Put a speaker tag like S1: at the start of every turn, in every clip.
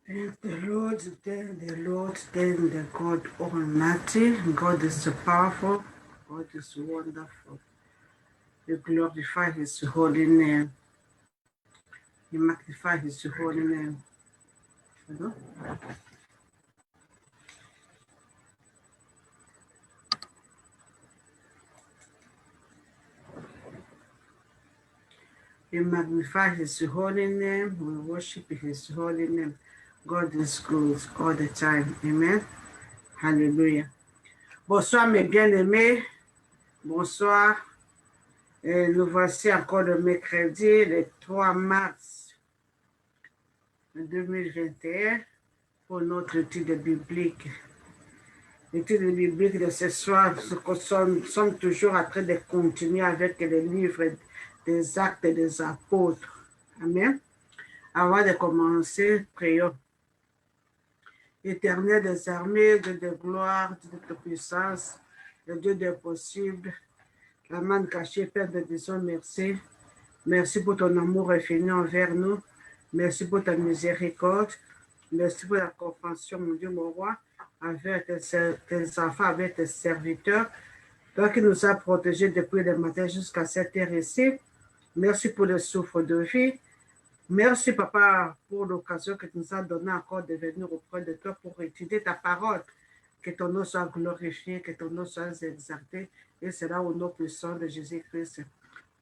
S1: Thank the Lord, thank the God Almighty. God is so powerful, God is wonderful. We glorify His holy name. We magnify His holy name. Hello? We magnify His holy name. We worship His holy name. God is good all the time. Amen. Hallelujah. Bonsoir mes bien-aimés. Bonsoir. Et nous voici encore le mercredi, le 3 mars 2021, pour notre étude biblique. L'étude biblique de ce soir, nous sommes toujours en train de continuer avec les livres des actes des apôtres. Amen. Avant de commencer, prions. Éternel des armées, Dieu de gloire, Dieu de puissance, le Dieu des possibles, la main cachée, Père de disons merci. Merci pour ton amour infini envers nous. Merci pour ta miséricorde. Merci pour la compréhension, mon Dieu, mon roi, avec tes enfants, avec tes serviteurs. Toi qui nous as protégés depuis le matin jusqu'à cette heure ici. Merci pour le souffle de vie. Merci, Papa, pour l'occasion que tu nous as donnée encore de venir auprès de toi pour étudier ta parole. Que ton nom soit glorifié, que ton nom soit exalté. Et c'est là au nom puissant de Jésus-Christ.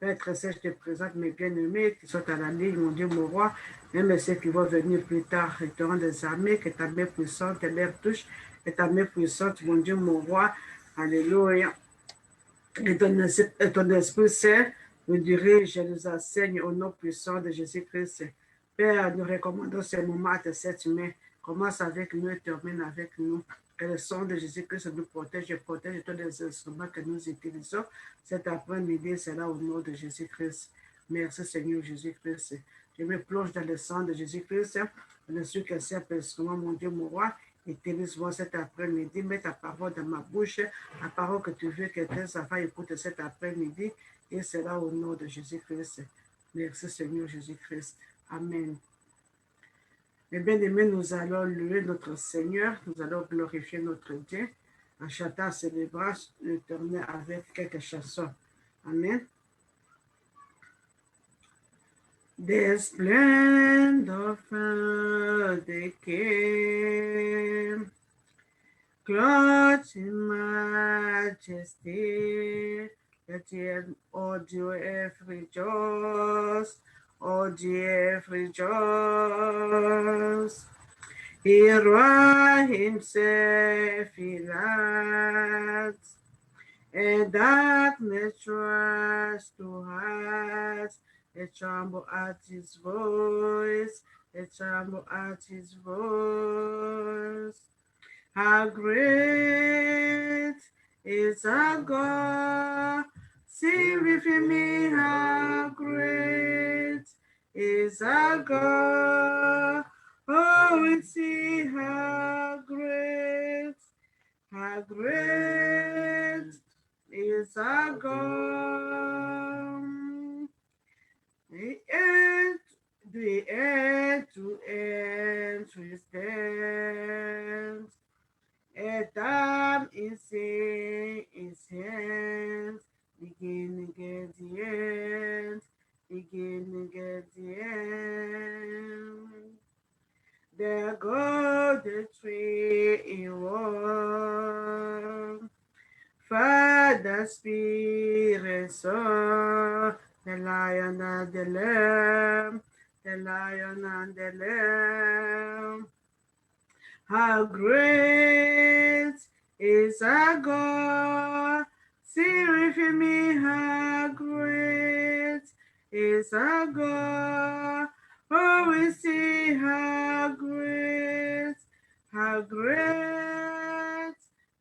S1: Père très saint, je te présente mes bien-aimés qui sont à la ligne, mon Dieu, mon roi, même ceux qui vont venir plus tard, et te rendre des armées, que ta main puissante les touche, que ta main puissante, mon Dieu, mon roi, alléluia, et ton Esprit Saint nous dirige et nous enseigne au nom puissant de Jésus-Christ. Père, nous recommandons ce moment à cette main. Commence avec nous et termine avec nous. Que le sang de Jésus-Christ nous protège et protège tous les instruments que nous utilisons. Cet après-midi, c'est là au nom de Jésus-Christ. Merci Seigneur Jésus-Christ. Je me plonge dans le sang de Jésus-Christ. Je suis qu'un simple instrument, mon Dieu, mon roi. Utilise-moi cet après-midi, mets ta parole dans ma bouche, la parole que tu veux que tes enfants écoutent cet après-midi, et c'est là au nom de Jésus-Christ. Merci Seigneur Jésus-Christ. Amen. Mes bien-aimés, nous allons louer notre Seigneur, nous allons glorifier notre Dieu en chantant, célébrant l'Éternel avec quelques chansons. Amen. The splendor of the King, clothed in majesty, let all the earth rejoice, all the earth rejoice. He wrought himself in light, and darkness tries to hide. They tremble at his voice, they tremble at his voice. How great is our God? Sing with me, how great is our God? Oh, and see how great is our God. The end to end we stand. A time is in his hands, beginning at the end, beginning at the end. There goes the tree in one. Father, Spirit, Son, the Lion and the Lamb, the Lion and the Lamb. How great is our God? Sing with me, how great is our God? Oh, we see how great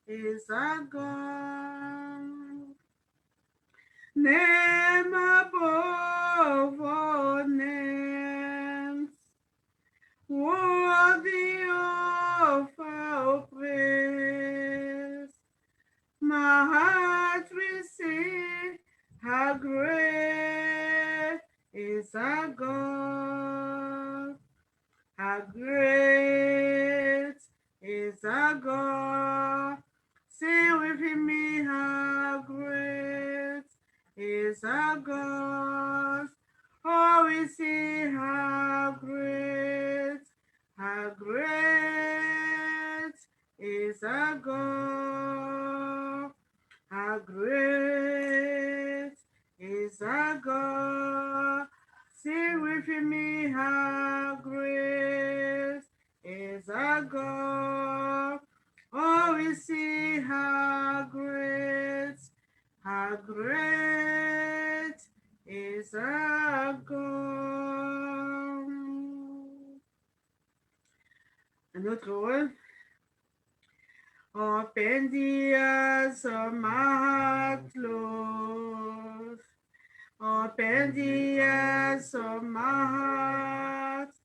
S1: is our God. Name above all names, worthy of our praise. My heart will sing, how great is our God. How How great is our God? Say with me, how great is our God? Oh, we see how great is our God. How great is our God? Sing with me, how great is our God? Oh, we see how great is our God. Un autre rôle. Open the eyes of my heart, Lord. Open the eyes of my heart.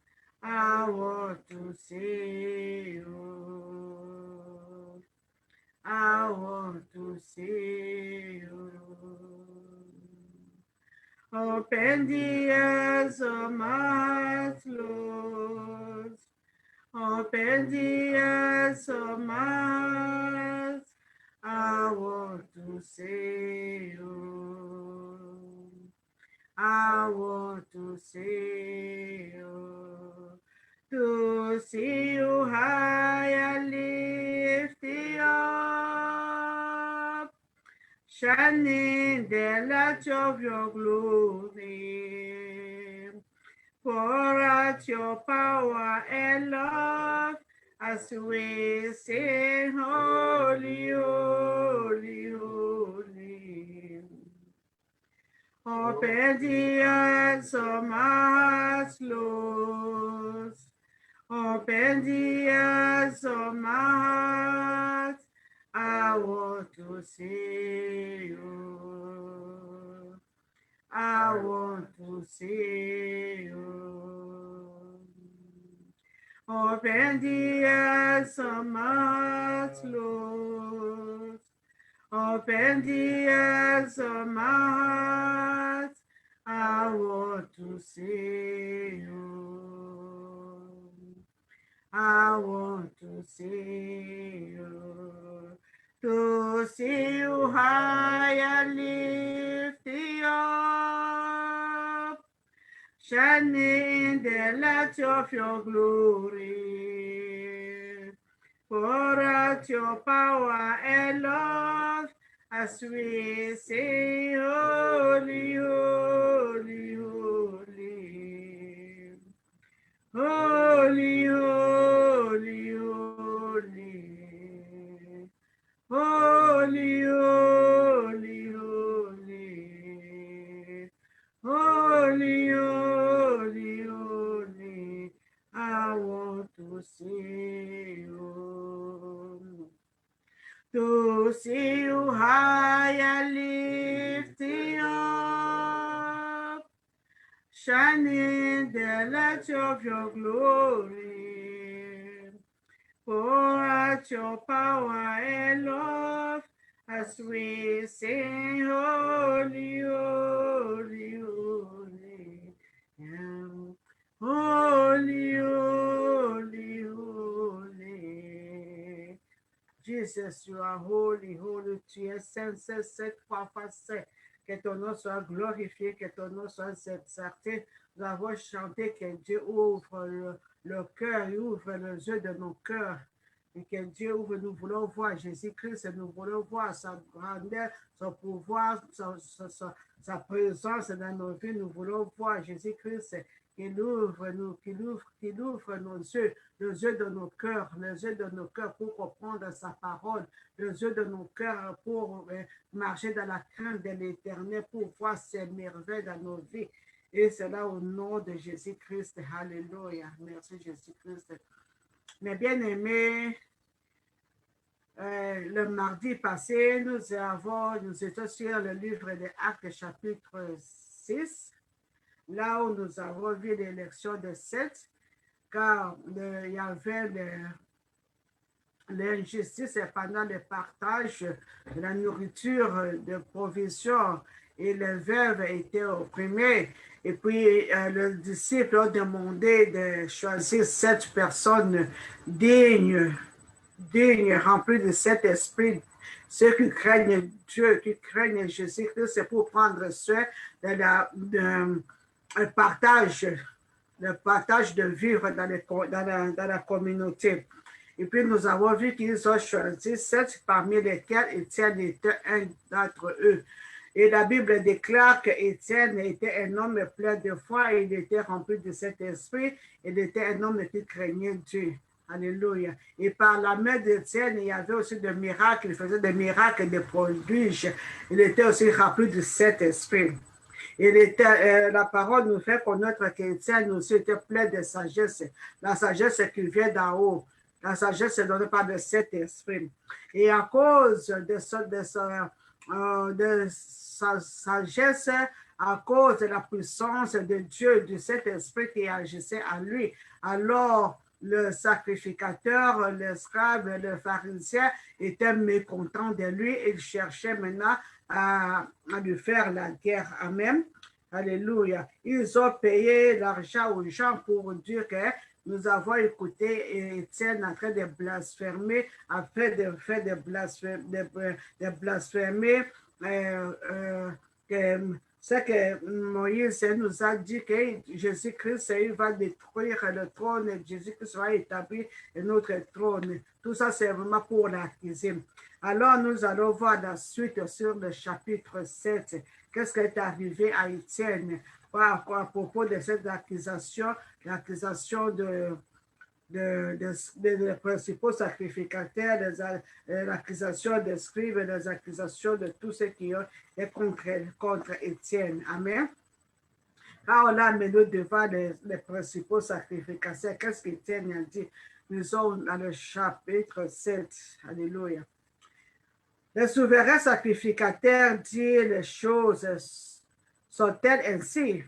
S1: I want to see you. I want to see you. Open the eyes of my heart, Lord. Open the eyes of my heart. I want to see you. I want to see you. To see you high and lifted up, shining the light of your glory. Pour out your power and love as we sing, holy, holy, holy. Open the eyes of my heart, Lord. Open the eyes of my heart. I want to see you. I want to see you. Open the eyes of my heart, Lord. Open the eyes of my heart. I want to see you. I want to see you. To see you high and lifted up, shining the light of your glory. Pour out your power and love as we sing, holy, holy, holy. Holy, holy, holy. Holy, holy, holy. Holy, holy, holy. I want to see you. To see you high and lifted up, shining the light of your glory. Pour out your power and love as we sing, holy, holy, holy. Yeah. Holy, holy, holy. Jesus, you are holy, holy. Tu es saint, saint, saint, papa saint. Que ton nom soit glorifié, que ton nom soit exalté. Nous avons chanté que Dieu ouvre le cœur, il ouvre les yeux de nos cœurs. Et que Dieu ouvre, nous voulons voir Jésus-Christ, nous voulons voir sa grandeur, son pouvoir, sa présence dans nos vies. Nous voulons voir Jésus-Christ qu'il ouvre nos yeux, les yeux de nos cœurs, les yeux de nos cœurs pour comprendre sa parole, les yeux de nos cœurs pour marcher dans la crainte de l'Éternel, pour voir ses merveilles dans nos vies. Et c'est là au nom de Jésus-Christ. Alléluia. Merci Jésus-Christ. Mes bien-aimés, le mardi passé, nous étions sur le livre des Actes, chapitre 6, là où nous avons vu l'élection de Seth, car il y avait l'injustice pendant le partage de la nourriture, de provisions et les veuves étaient opprimées. Et puis, le disciple a demandé de choisir 7 personnes dignes, remplies de cet esprit. Ceux qui craignent Dieu, qui craignent Jésus-Christ, c'est pour prendre soin le partage de vivre dans la communauté. Et puis, nous avons vu qu'ils ont choisi 7, parmi lesquels Étienne était un d'entre eux. Et la Bible déclare qu'Étienne était un homme plein de foi, il était rempli de cet esprit, il était un homme qui craignait Dieu. Alléluia. Et par la main d'Étienne, il y avait aussi des miracles, il faisait des miracles et des prodiges. Il était aussi rempli de cet esprit. La parole nous fait connaître qu'Étienne aussi était plein de sagesse. La sagesse qui vient d'en haut. La sagesse est donnée par le Saint-Esprit. Et à cause de sa sagesse, à cause de la puissance de Dieu, du Saint-Esprit qui agissait en lui, alors le sacrificateur, l'esclave, le pharisien était mécontent de lui. Il cherchait maintenant à lui faire la guerre. Amen. Alléluia. Ils ont payé l'argent aux gens pour dire que nous avons écouté Étienne en train de blasphémer, afin de faire de blasphémer c'est que Moïse nous a dit que Jésus-Christ, il va détruire le trône, et Jésus-Christ va établir un autre trône. Tout ça, c'est vraiment pour l'accuser. Alors, nous allons voir la suite sur le chapitre 7. Qu'est-ce qui est arrivé à Étienne à propos de cette accusation, l'accusation des principaux sacrificateurs, l'accusation des scribes, les accusations de tous ceux qui est contre Étienne. Amen. Quand on a amené devant les principaux sacrificateurs, qu'est-ce qu'Étienne a dit? Nous sommes dans le chapitre 7. Alléluia. Le souverain sacrificateur dit les choses sont-elles ainsi?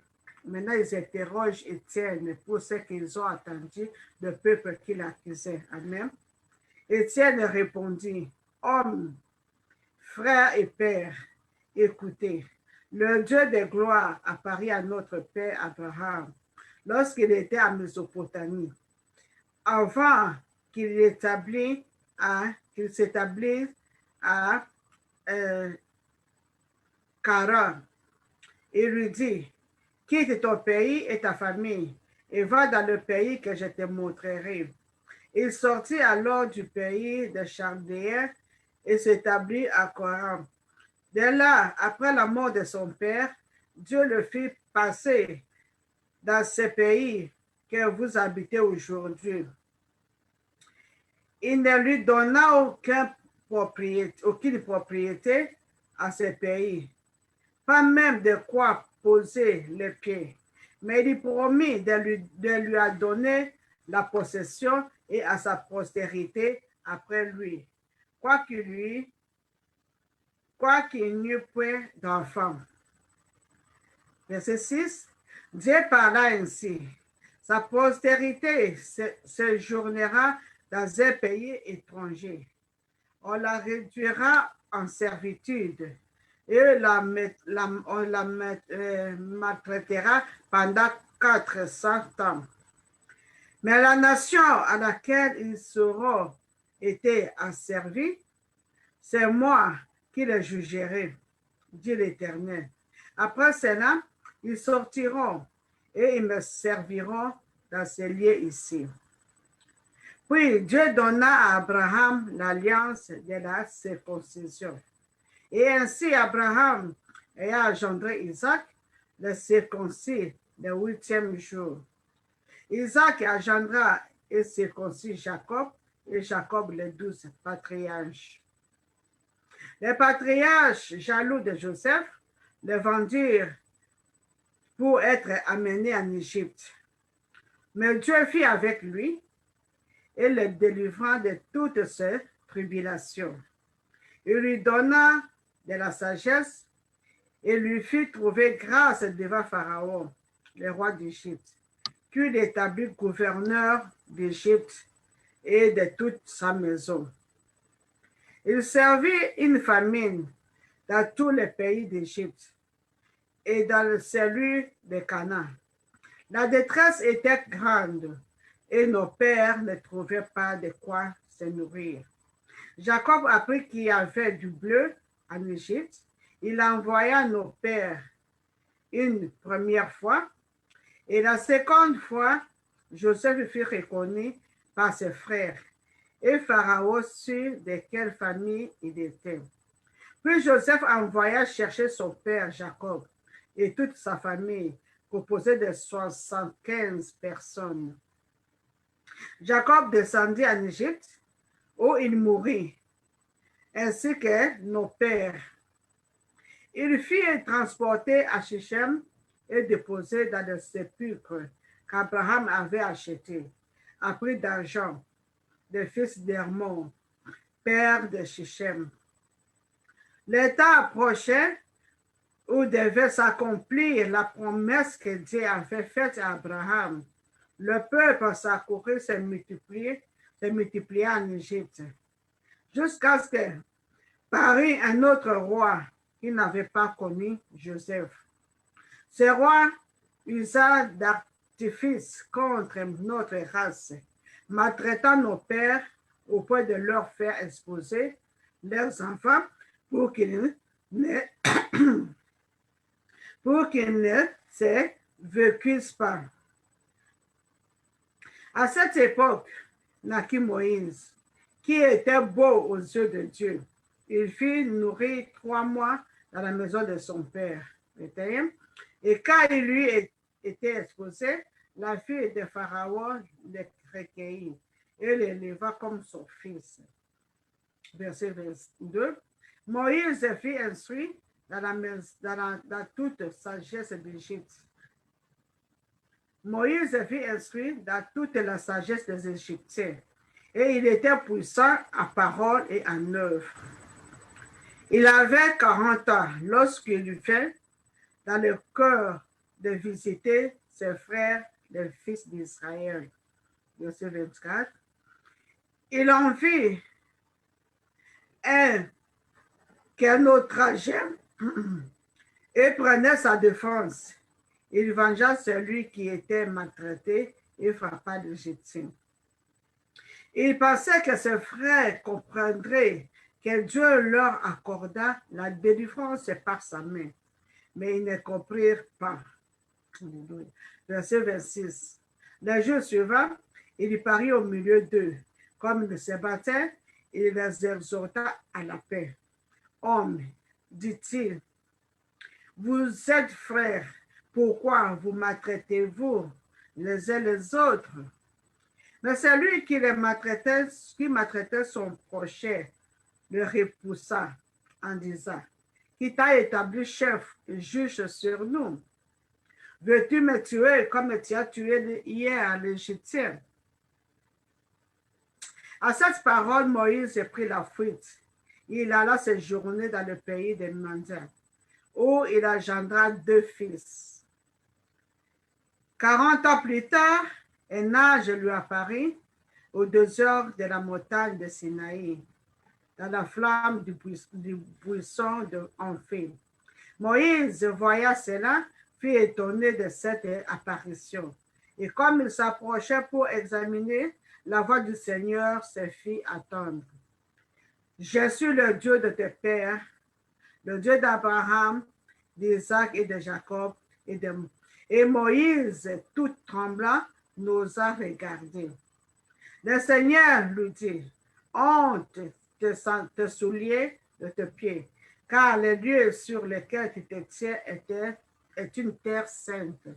S1: Maintenant, ils interrogent Étienne pour ce qu'ils ont entendu le peuple qui l'accusait. Amen. Étienne répondit, homme, frère et père, écoutez, le Dieu de gloire apparut à notre père Abraham lorsqu'il était à Mésopotamie, avant qu'il s'établisse à Charan. Il lui dit, quitte ton pays et ta famille et va dans le pays que je te montrerai. Il sortit alors du pays de Chaldéens et s'établit à Charan. De là, après la mort de son père, Dieu le fit passer dans ce pays que vous habitez aujourd'hui. Il ne lui donna aucune propriété à ce pays, pas même de quoi poser les pieds, mais il promit de lui donner la possession et à sa postérité après lui, quoiqu'il n'y eût point d'enfant. Verset 6, Dieu parla ainsi, sa postérité séjournera dans un pays étranger. On la réduira en servitude et on la maltraitera pendant 400 ans. Mais la nation à laquelle ils seront été asservis, c'est moi qui les jugerai, dit l'Éternel. Après cela, ils sortiront et ils me serviront dans ces lieux ici. Puis Dieu donna à Abraham l'alliance de la circoncision. Et ainsi Abraham ayant engendré Isaac, le circoncis le 8e jour. Isaac engendra et circoncis Jacob, et Jacob les 12 patriarches. Les patriarches, jaloux de Joseph, le vendirent pour être amené en Égypte. Mais Dieu fit avec lui et le délivra de toutes ses tribulations. Il lui donna de la sagesse et lui fit trouver grâce devant Pharaon, le roi d'Égypte, qui l'établit gouverneur d'Égypte et de toute sa maison. Il servit une famine dans tous les pays d'Égypte et dans celui de Canaan. La détresse était grande et nos pères ne trouvaient pas de quoi se nourrir. Jacob apprit qu'il y avait du bleu en Égypte. Il envoya nos pères une première fois et la seconde fois, Joseph fut reconnu par ses frères et Pharaon sut de quelle famille il était. Puis Joseph envoya chercher son père Jacob et toute sa famille, composée de 75 personnes. Jacob descendit en Égypte, où il mourut, ainsi que nos pères. Il fut transporté à Shechem et déposé dans le sépulcre qu'Abraham avait acheté, à prix d'argent, des fils d'Hermon, père de Shechem. Le temps approchait où devait s'accomplir la promesse que Dieu avait faite à Abraham. Le peuple s'accourait, se multiplia en Égypte, jusqu'à ce que parut un autre roi qui n'avait pas connu Joseph. Ce roi usa d'artifice contre notre race, maltraitant nos pères au point de leur faire exposer leurs enfants pour qu'ils ne se vécussent pas. À cette époque, naquit Moïse, qui était beau aux yeux de Dieu. Il fut nourri 3 mois dans la maison de son père. Et quand il lui était exposé, la fille de Pharaon le recueillit et l'éleva comme son fils. Verset 22. Moïse fut instruit dans toute sagesse d'Égypte. Moïse fut instruit dans toute la sagesse des Égyptiens, et il était puissant en parole et en œuvre. Il avait 40 ans lorsqu'il eut fait dans le cœur de visiter ses frères, les fils d'Israël. Verset 24. Il en vit un qu'un autre trajet et prenait sa défense. Il vengea celui qui était maltraité et frappa l'Égyptien. Il pensait que ses frères comprendraient que Dieu leur accorda la délivrance par sa main, mais ils ne comprirent pas. Verset 26. Le jour suivant, il parut au milieu d'eux. Comme ils se battaient, il les exhorta à la paix. Hommes, dit-il, vous êtes frères, pourquoi vous maltraitez-vous les uns les autres? Mais celui qui maltraitait son prochain, le repoussa en disant, qui t'a établi chef et juge sur nous? Veux-tu me tuer comme tu as tué hier l'Égyptien? À cette parole, Moïse prit la fuite. Il alla séjourner dans le pays des Madian, où il engendra 2 fils. 40 ans plus tard, un ange lui apparut au désert de la montagne de Sinaï, dans la flamme du buisson d'Enfer. Moïse voya cela, fut étonné de cette apparition. Et comme il s'approchait pour examiner, la voix du Seigneur se fit attendre. Je suis le Dieu de tes pères, le Dieu d'Abraham, d'Isaac et de Jacob. Et Moïse, tout tremblant, n'osa regarder. Le Seigneur lui dit, honte tes souliers de tes pieds, car le lieu sur lequel tu te tiens est une terre sainte.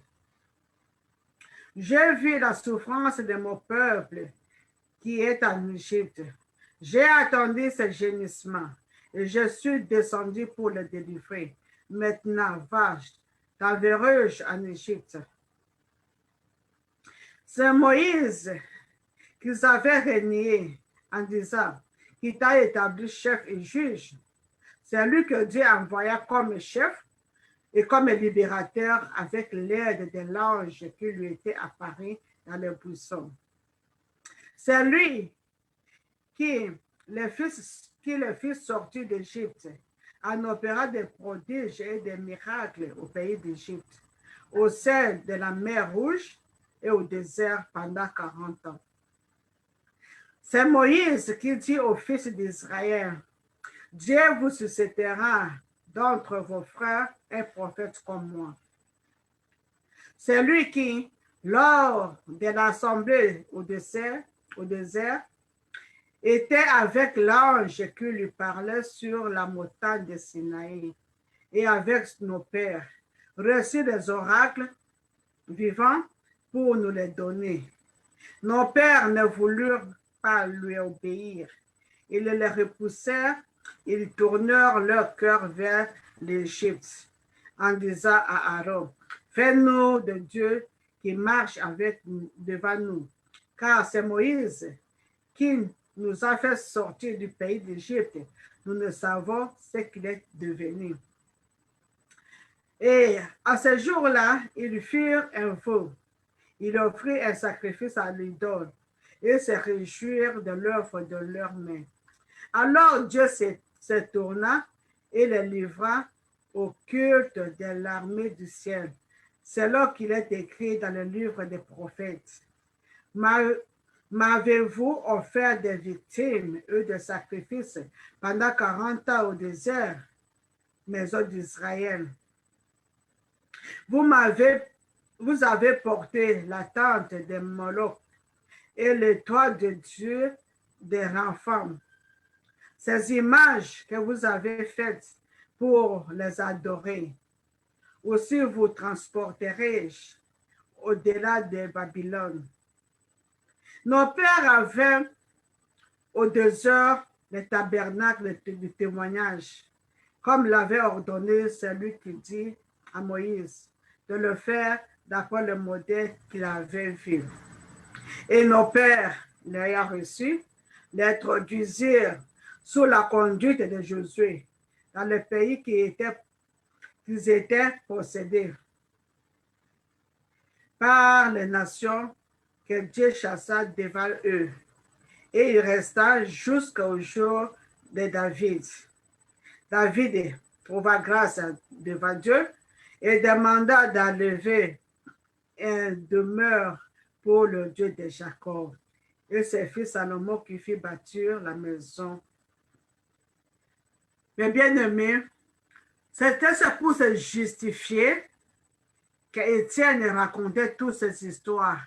S1: J'ai vu la souffrance de mon peuple qui est en Égypte. J'ai attendu ce gémissement et je suis descendu pour le délivrer. Maintenant, va, t'enverrai-je en Égypte. C'est Moïse qu'ils avaient renié en disant, qui t'a établi chef et juge. C'est lui que Dieu envoya comme chef et comme libérateur avec l'aide de l'ange qui lui était apparu dans le buisson. C'est lui qui le fils sorti d'Égypte, en opérant des prodiges et des miracles au pays d'Égypte, au sein de la mer Rouge et au désert pendant 40 ans. C'est Moïse qui dit aux fils d'Israël, Dieu vous suscitera d'entre vos frères un prophète comme moi. C'est lui qui, lors de l'assemblée au désert, était avec l'ange qui lui parlait sur la montagne de Sinaï et avec nos pères, reçut des oracles vivants pour nous les donner. Nos pères ne voulurent pas lui obéir. Ils les repoussèrent, ils tournèrent leur cœur vers l'Égypte en disant à Aaron, fais-nous de Dieu qui marche devant nous, car c'est Moïse qui nous a fait sortir du pays d'Égypte. Nous ne savons ce qu'il est devenu. Et à ce jour-là, ils firent un veau. Ils offrirent un sacrifice à l'idole et se réjouirent de l'œuvre de leurs mains. Alors Dieu se tourna et les livra au culte de l'armée du ciel. C'est là qu'il est écrit dans le livre des prophètes. M'avez-vous offert des victimes et des sacrifices pendant 40 ans au désert, maison d'Israël? Vous avez porté la tente de Moloch et les toits de Dieu des renforts. Ces images que vous avez faites pour les adorer, aussi vous transporterez au-delà de Babylone. Nos pères avaient au désert le tabernacle du témoignage, comme l'avait ordonné celui qui dit à Moïse de le faire d'après le modèle qu'il avait vu. Et nos pères, l'ayant reçu, l'introduisirent sous la conduite de Josué dans le pays qu'ils étaient possédés par les nations que Dieu chassa devant eux. Et il resta jusqu'au jour de David. David trouva grâce devant Dieu et demanda d'enlever une demeure pour le Dieu de Jacob. Et c'est fils Salomon qui fit bâtir la maison. Mes bien-aimés, c'était pour se justifier qu'Étienne racontait toutes ces histoires.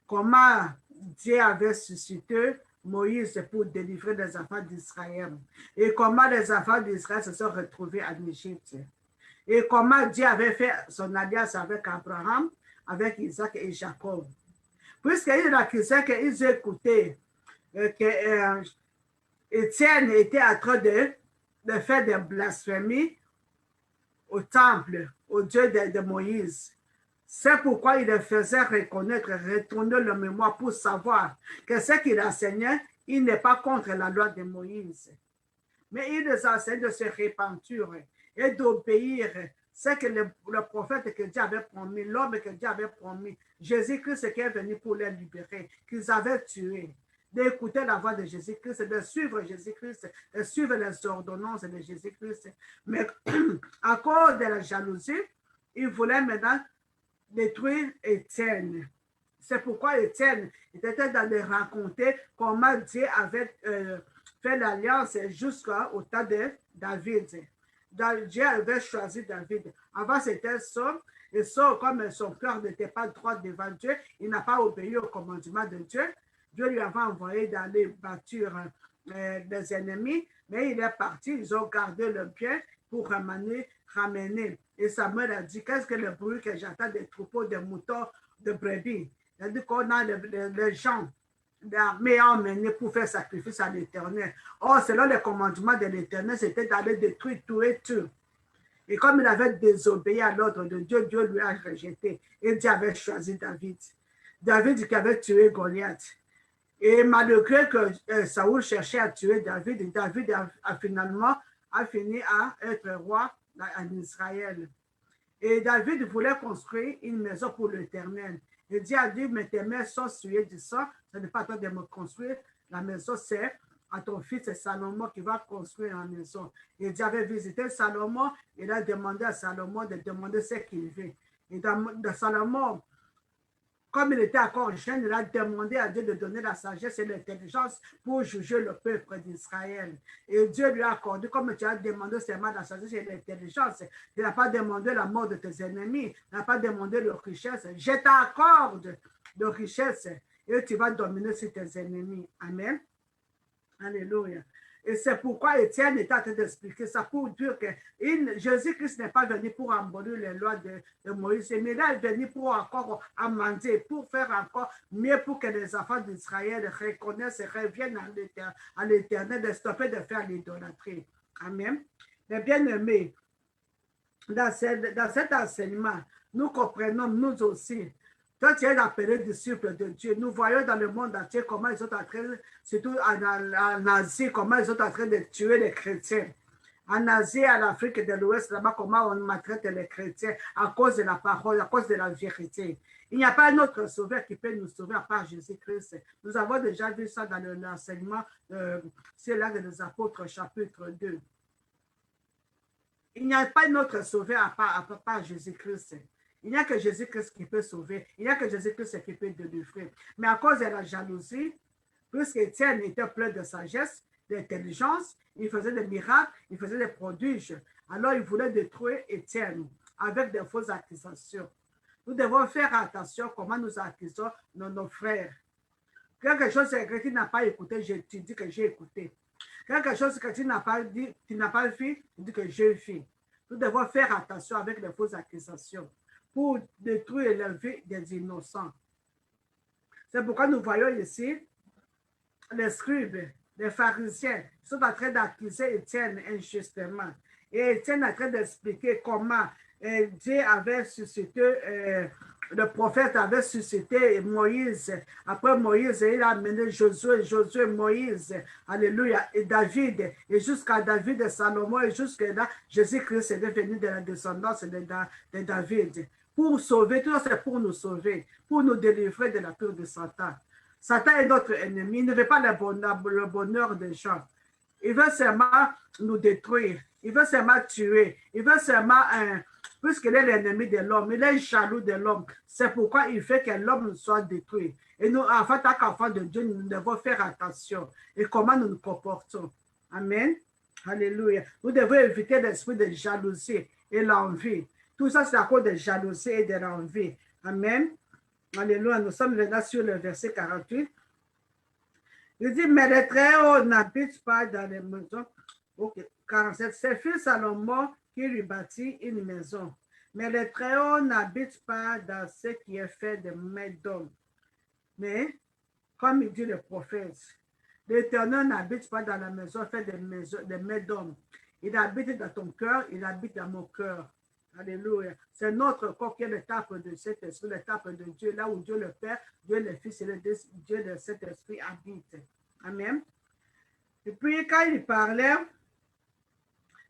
S1: Comment Dieu avait suscité Moïse pour délivrer les enfants d'Israël. Et comment les enfants d'Israël se sont retrouvés en Égypte. Et comment Dieu avait fait son alliance avec Abraham, avec Isaac et Jacob. Puisqu'il accusait qu'ils écoutaient que Étienne était en train de faire des blasphémies au temple, au Dieu de Moïse. C'est pourquoi il les faisait reconnaître, retourner leur mémoire pour savoir que ce qu'il enseignait, il n'est pas contre la loi de Moïse. Mais il les enseigne de se repentir et d'obéir ce que le prophète que Dieu avait promis, l'homme que Dieu avait promis, Jésus-Christ qui est venu pour les libérer, qu'ils avaient tué. D'écouter la voix de Jésus-Christ, de suivre Jésus-Christ, de suivre les ordonnances de Jésus-Christ. Mais à cause de la jalousie, il voulait maintenant détruire Étienne. C'est pourquoi Étienne était dans de raconter comment Dieu avait fait l'alliance jusqu'au temps de David. Dieu avait choisi David. Avant, c'était Saul. Et Saul, comme son cœur n'était pas droit devant Dieu, il n'a pas obéi au commandement de Dieu. Dieu lui avait envoyé d'aller bâtir des ennemis, mais il est parti. Ils ont gardé le bien pour ramener. Et Samuel a dit, qu'est-ce que le bruit que j'entends des troupeaux de moutons, de brebis? Il a dit qu'on a les gens l'armée a emmené pour faire sacrifice à l'Éternel. Or, selon les commandements de l'Éternel, c'était d'aller détruire tout et tout. Et comme il avait désobéi à l'ordre de Dieu, Dieu lui a rejeté. Et Dieu avait choisi David. David qui avait tué Goliath. Et malgré que Saoul cherchait à tuer David, David a finalement fini à être roi en Israël. Et David voulait construire une maison pour l'Éternel. Et Dieu a dit, mais tes mains sont souillées du sang, ce n'est pas toi de me construire. La maison, c'est à ton fils Salomon qui va construire une maison. Et Dieu avait visité Salomon, il a demandé à Salomon de demander ce qu'il veut. Et dans Salomon, comme il était encore jeune, il a demandé à Dieu de donner la sagesse et l'intelligence pour juger le peuple d'Israël. Et Dieu lui a accordé, comme tu as demandé seulement la sagesse et l'intelligence, tu n'as pas demandé la mort de tes ennemis, tu n'as pas demandé la richesse. Je t'accorde de richesse et tu vas dominer sur tes ennemis. Amen. Alléluia. Et c'est pourquoi Étienne est en train d'expliquer ça pour dire que Jésus-Christ n'est pas venu pour abolir les lois de Moïse, mais il est venu pour encore amender, pour faire encore mieux pour que les enfants d'Israël reconnaissent et reviennent à l'Éternel, de stopper de faire l'idolâtrie. Amen. Mais bien aimés, dans cet enseignement, nous comprenons nous aussi. Toi, tu es appelé disciple de Dieu. Nous voyons dans le monde entier comment ils sont en train, surtout en Asie, comment ils sont en train de tuer les chrétiens. En Asie, en Afrique de l'Ouest, là-bas, comment on maltraite les chrétiens à cause de la parole, à cause de la vérité. Il n'y a pas un autre sauveur qui peut nous sauver à part Jésus-Christ. Nous avons déjà vu ça dans l'enseignement sur l'Acte des Apôtres, chapitre 2. Il n'y a pas un autre sauveur à part Jésus-Christ. Il n'y a que Jésus-Christ qui peut sauver. Il n'y a que Jésus-Christ qui peut délivrer. Mais à cause de la jalousie, puisqu'Étienne était plein de sagesse, d'intelligence, il faisait des miracles, il faisait des prodiges. Alors il voulait détruire Étienne avec des fausses accusations. Nous devons faire attention comment nous accusons nos frères. Quelque chose que tu n'as pas écouté, tu dis que j'ai écouté. Quelque chose que tu n'as pas dit, tu n'as pas vu, tu dis que j'ai vu. Nous devons faire attention avec les fausses accusations pour détruire la vie des innocents. C'est pourquoi nous voyons ici les scribes, les pharisiens, sont en train d'accuser Étienne injustement. Et Étienne est en train d'expliquer comment Dieu avait suscité, le prophète avait suscité Moïse. Après Moïse, il a amené Josué, Moïse, alléluia, et David, et jusqu'à David et Salomon, et jusqu'à là, Jésus-Christ est venu de la descendance de David. Pour sauver, tout ça c'est pour nous sauver, pour nous délivrer de la peur de Satan. Satan est notre ennemi, il ne veut pas le bonheur des gens. Il veut seulement nous détruire, il veut seulement tuer, il veut seulement, puisqu'il est l'ennemi de l'homme, il est jaloux de l'homme. C'est pourquoi il fait que l'homme soit détruit. Et nous, en tant qu'enfants de Dieu, nous devons faire attention et comment nous nous comportons. Amen. Alléluia. Nous devons éviter l'esprit de jalousie et l'envie. Tout ça, c'est à cause de jalousie et de l'envie. Amen. Alléluia. Nous sommes là sur le verset 48. Il dit, mais les Très-Hauts n'habitent pas dans les maisons. Ok. 47. C'est fils Salomon qui lui bâtit une maison. Mais les Très-Hauts n'habitent pas dans ce qui est fait de mains d'hommes. Mais, comme il dit le prophète, l'Éternel n'habite pas dans la maison faite de mains d'hommes. Il habite dans ton cœur, il habite dans mon cœur. Alléluia. C'est notre corps qui est le temple de cet esprit, le temple de Dieu, là où Dieu le Père, Dieu le Fils et le Dieu de cet esprit habite. Amen. Et puis, quand il parlait,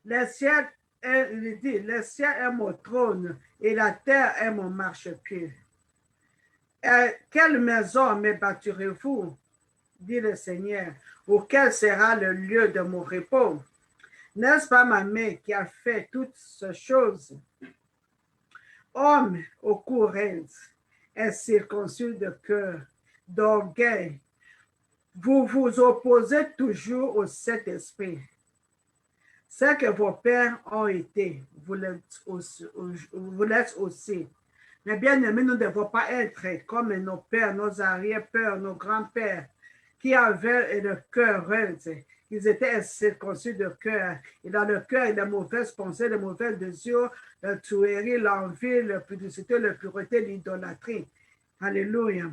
S1: le ciel il dit, le ciel est mon trône et la terre est mon marchepied. Quelle maison me bâtirez-vous, dit le Seigneur, ou quel sera le lieu de mon repos? N'est-ce pas ma main qui a fait toutes ces choses? Homme au courant, incirconcis de cœur, d'orgueil, vous vous opposez toujours au Saint-Esprit. Ce que vos pères ont été, vous l'êtes aussi. Mais bien aimés, nous ne devons pas être comme nos pères, nos arrière-pères, nos grands-pères, qui avaient le cœur raide. Ils étaient incirconcis de cœur. Et dans le cœur, il y a de mauvaises pensées, de mauvaises désirs, la tuerie, l'envie, la pudicité, la pureté, l'idolâtrie. Alléluia.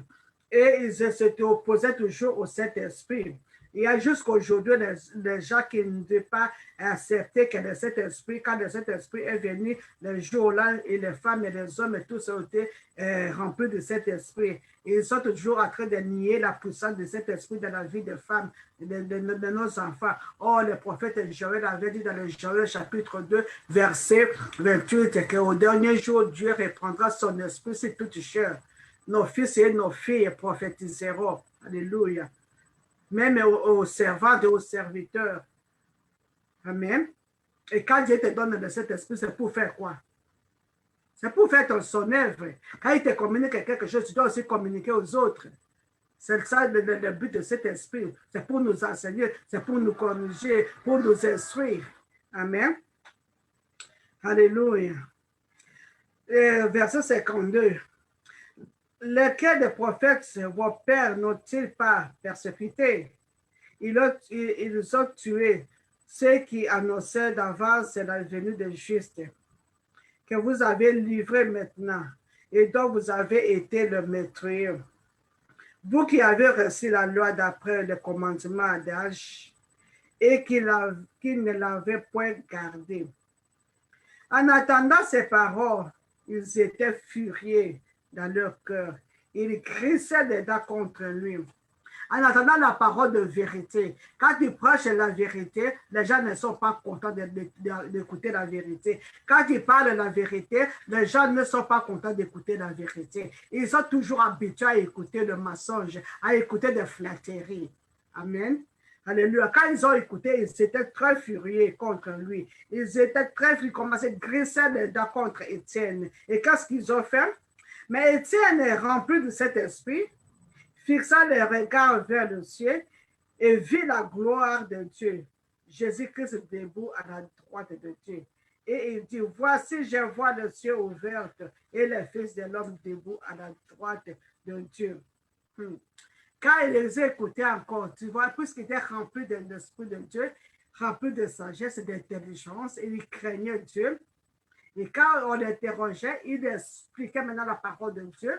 S1: Et ils s'étaient opposés toujours au Saint-Esprit. Il y a jusqu'aujourd'hui les gens qui ne veulent pas accepter que le Saint-Esprit, quand le Saint-Esprit est venu, les jours-là, et les femmes et les hommes, et tous ont été remplis de Saint-Esprit. Et ils sont toujours en train de nier la puissance de Saint-Esprit dans la vie des femmes, de nos enfants. Oh, le prophète Joël avait dit dans le Joël chapitre 2, verset 28, qu'au dernier jour, Dieu reprendra son esprit sur toute chair. Nos fils et nos filles prophétiseront. Alléluia. même aux servantes et aux serviteurs. Amen. Et quand Dieu te donne de cet esprit, c'est pour faire quoi? C'est pour faire son œuvre. Quand il te communique quelque chose, tu dois aussi communiquer aux autres. C'est ça le but de cet esprit. C'est pour nous enseigner, c'est pour nous corriger, pour nous instruire. Amen. Alléluia. Verset 52. Lesquels des prophètes, vos pères, n'ont-ils pas persécuté? Ils ont tué ceux qui annonçaient d'avance la venue des justes, que vous avez livré maintenant et dont vous avez été le meurtrier. Vous qui avez reçu la loi d'après le commandement d'H et qui ne l'avez point gardé. En attendant ces paroles, ils étaient furieux dans leur cœur. Ils crissaient des dents contre lui. En attendant la parole de vérité, quand tu prêches la vérité, les gens ne sont pas contents d'écouter la vérité. Quand tu parles la vérité, les gens ne sont pas contents d'écouter la vérité. Ils sont toujours habitués à écouter le mensonge, à écouter des flatteries. Amen. Alléluia. Quand ils ont écouté, ils étaient très furieux contre lui. Ils étaient très furieux, ils commençaient à grisser les dents contre Étienne. Et qu'est-ce qu'ils ont fait? Mais Étienne est rempli de cet esprit, fixant les regards vers le ciel et vit la gloire de Dieu. Jésus-Christ debout à la droite de Dieu. Et il dit, voici, je vois le ciel ouvert et les fils de l'homme debout à la droite de Dieu. Quand il les écoutait encore, tu vois, puisqu'il était rempli de l'esprit de Dieu, rempli de sagesse et d'intelligence, et il craignait Dieu. Et quand on l'interrogeait, il expliquait maintenant la parole de Dieu.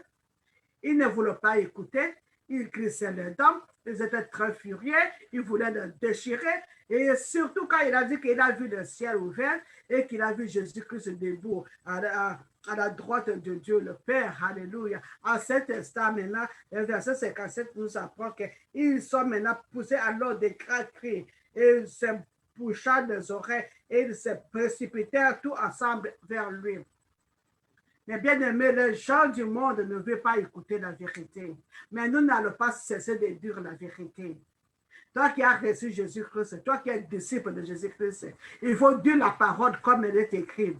S1: Il ne voulait pas écouter. Il crissait les dents. Ils étaient très furieux. Ils voulaient le déchirer. Et surtout quand il a dit qu'il a vu le ciel ouvert et qu'il a vu Jésus-Christ debout à la droite de Dieu, le Père. Alléluia. À cet instant maintenant, le verset 57 nous apprend qu'ils sont maintenant poussés alors des grands cris. Et ils se boucha les oreilles et ils se précipitèrent tous ensemble vers lui. Mais bien aimé, les gens du monde ne veulent pas écouter la vérité. Mais nous n'allons pas cesser de dire la vérité. Toi qui as reçu Jésus-Christ, toi qui es disciple de Jésus-Christ, il faut dire la parole comme elle est écrite.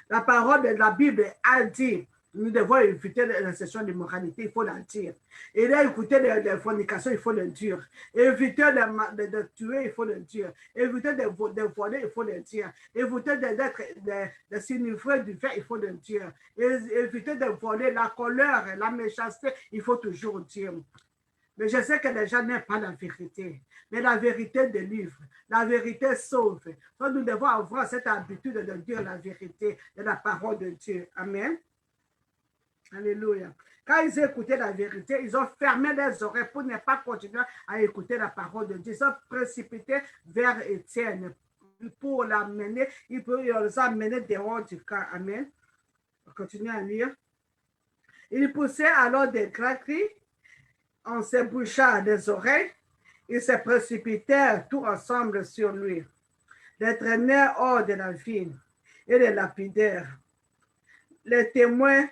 S1: La parole de la Bible a dit, nous devons éviter la session d'immoralité, il faut la dire. Et là, écouter les fornications, il faut le dire. Éviter de tuer, il faut le dire. Éviter de voler, il faut le dire. Éviter de s'enivrer du vin, il faut le dire. Éviter de voler la colère, la méchanceté, il faut toujours dire. Mais je sais que les gens n'aiment pas la vérité. Mais la vérité délivre. La vérité sauve. Donc nous devons avoir cette habitude de dire la vérité de la parole de Dieu. Amen. Alléluia. Quand ils écoutaient la vérité, ils ont fermé les oreilles pour ne pas continuer à écouter la parole de Dieu. Ils ont précipité vers Étienne pour l'amener. Ils les amener dehors du camp. Amen. On continue à lire. Ils poussaient alors des grands cris. On se boucha les oreilles. Ils se précipitèrent tous ensemble sur lui. Les traînèrent hors de la ville et les lapidèrent. Les témoins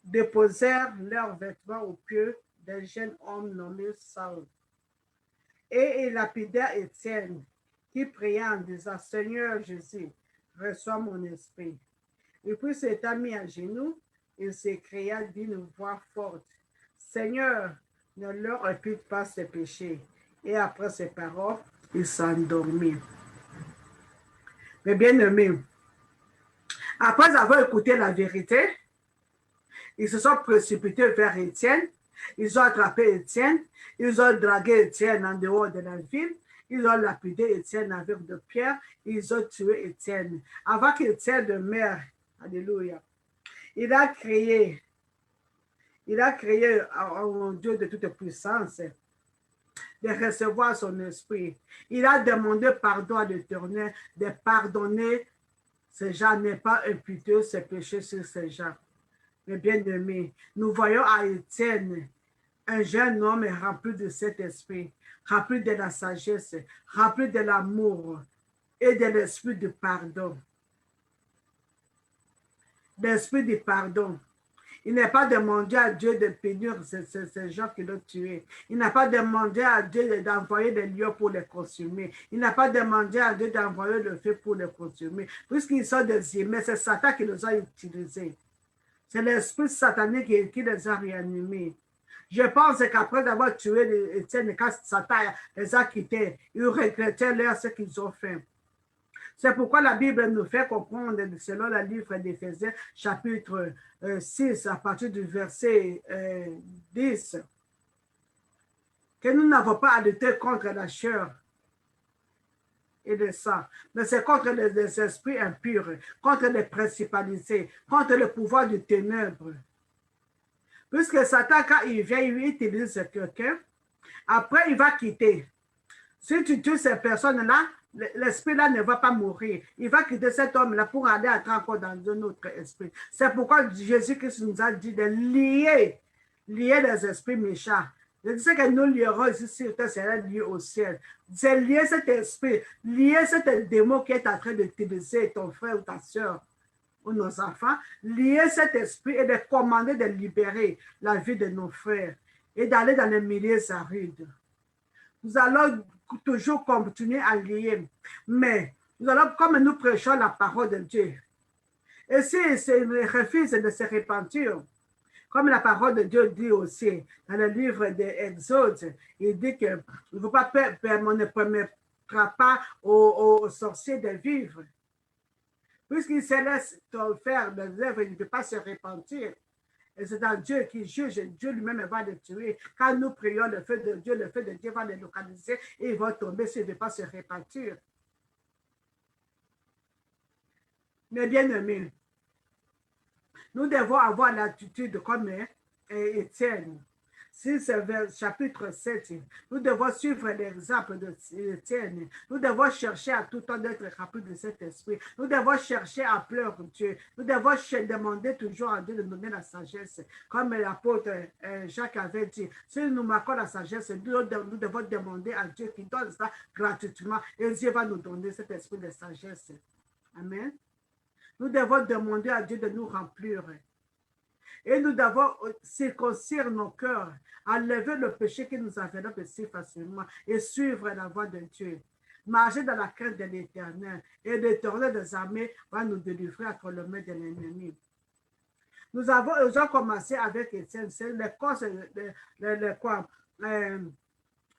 S1: déposèrent leurs vêtements aux pieds d'un jeune homme nommé Saul. Et ils lapidèrent Étienne, qui pria en disant, Seigneur Jésus, reçois mon esprit. Et puis s'étant mis à genoux, il s'écria d'une voix forte, Seigneur, ne leur répète pas ses péchés. Et après ces paroles, il s'endormit. Mais bien aimé, après avoir écouté la vérité, ils se sont précipités vers Étienne. Ils ont attrapé Étienne. Ils ont dragué Étienne en dehors de la ville. Ils ont lapidé Étienne avec de pierres. Ils ont tué Étienne. Avant qu'Étienne meure, alléluia, il a crié au Dieu de toute puissance de recevoir son esprit. Il a demandé pardon à l'Éternel de pardonner ces gens, n'est pas imputer ses péchés sur ces gens. Mais bien aimés, nous voyons à Étienne un jeune homme rempli de cet esprit, rempli de la sagesse, rempli de l'amour et de l'esprit de pardon. L'esprit de pardon. Il n'est pas demandé à Dieu de punir ces gens qui l'ont tué. Il n'a pas demandé à Dieu d'envoyer des lions pour les consumer. Il n'a pas demandé à Dieu d'envoyer le feu pour les consumer. Puisqu'ils sont des humains, c'est Satan qui les a utilisés. C'est l'esprit satanique qui les a réanimés. Je pense qu'après avoir tué Étienne, quand Satan les a quittés, ils regrettaient leur ce qu'ils ont fait. C'est pourquoi la Bible nous fait comprendre, selon le livre d'Éphésiens, chapitre 6, à partir du verset 10, que nous n'avons pas à lutter contre la chair et le sang, mais c'est contre les esprits impurs, contre les principalités, contre le pouvoir du ténèbre. Puisque Satan, quand il vient, il utilise quelqu'un, après il va quitter. Si tu tues ces personnes-là, l'esprit-là ne va pas mourir. Il va quitter cet homme-là pour aller entrer encore dans un autre esprit. C'est pourquoi Jésus-Christ nous a dit de lier les esprits méchants. Je dis que nous lierons ici sur terre, c'est lié au ciel. C'est lier cet esprit, lier cet démon qui est en train d'utiliser ton frère ou ta soeur ou nos enfants, lier cet esprit et de commander de libérer la vie de nos frères et d'aller dans les milieux arides. Nous allons toujours continuer à lier, mais nous allons, comme nous prêchons la parole de Dieu, et si ils refusent de se repentir, comme la parole de Dieu dit aussi dans le livre d'Exode, il dit qu'il ne faut pas on ne permettra pas aux sorciers de vivre. Puisqu'ils se laissent faire des œuvres, ils ne peuvent pas se repentir. Et c'est dans Dieu qui juge, Dieu lui-même va les tuer. Quand nous prions le feu de Dieu va les localiser et ils vont tomber s'ils ne veulent pas se repentir. Mais bien aimés, nous devons avoir l'attitude comme Étienne. Si c'est vers chapitre 7, nous devons suivre l'exemple d'Étienne. Nous devons chercher à tout temps d'être remplis de cet esprit. Nous devons chercher à pleurer Dieu. Nous devons demander toujours à Dieu de nous donner la sagesse. Comme l'apôtre Jacques avait dit, si nous manquons la sagesse, nous devons demander à Dieu qui donne ça gratuitement. Et Dieu va nous donner cet esprit de sagesse. Amen. Nous devons demander à Dieu de nous remplir. Et nous devons circoncire nos cœurs, enlever le péché qui nous enveloppe si facilement et suivre la voie de Dieu. Marcher dans la crainte de l'Éternel et l'Éternel des armées va nous délivrer entre le main de l'ennemi. Nous avons commencé avec Étienne, c'est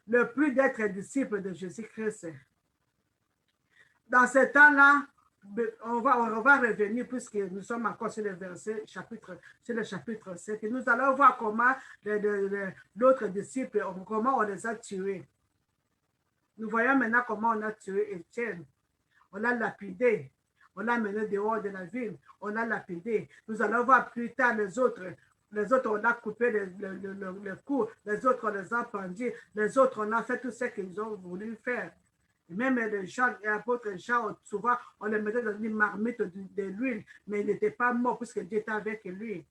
S1: le plus d'être disciple de Jésus-Christ. Dans ce temps-là, on va revenir puisque nous sommes encore sur le chapitre 7 et nous allons voir comment l'autre disciple, comment on les a tués. Nous voyons maintenant comment on a tué Étienne. On l'a lapidé, on l'a mené dehors de la ville, on l'a lapidé. Nous allons voir plus tard les autres, on a coupé le cou, les autres, on les a pendus, les autres, on a fait tout ce qu'ils ont voulu faire. Même les apôtres Jean, souvent, on les mettait dans une marmite de l'huile, mais il n'était pas mort puisque Dieu était avec lui.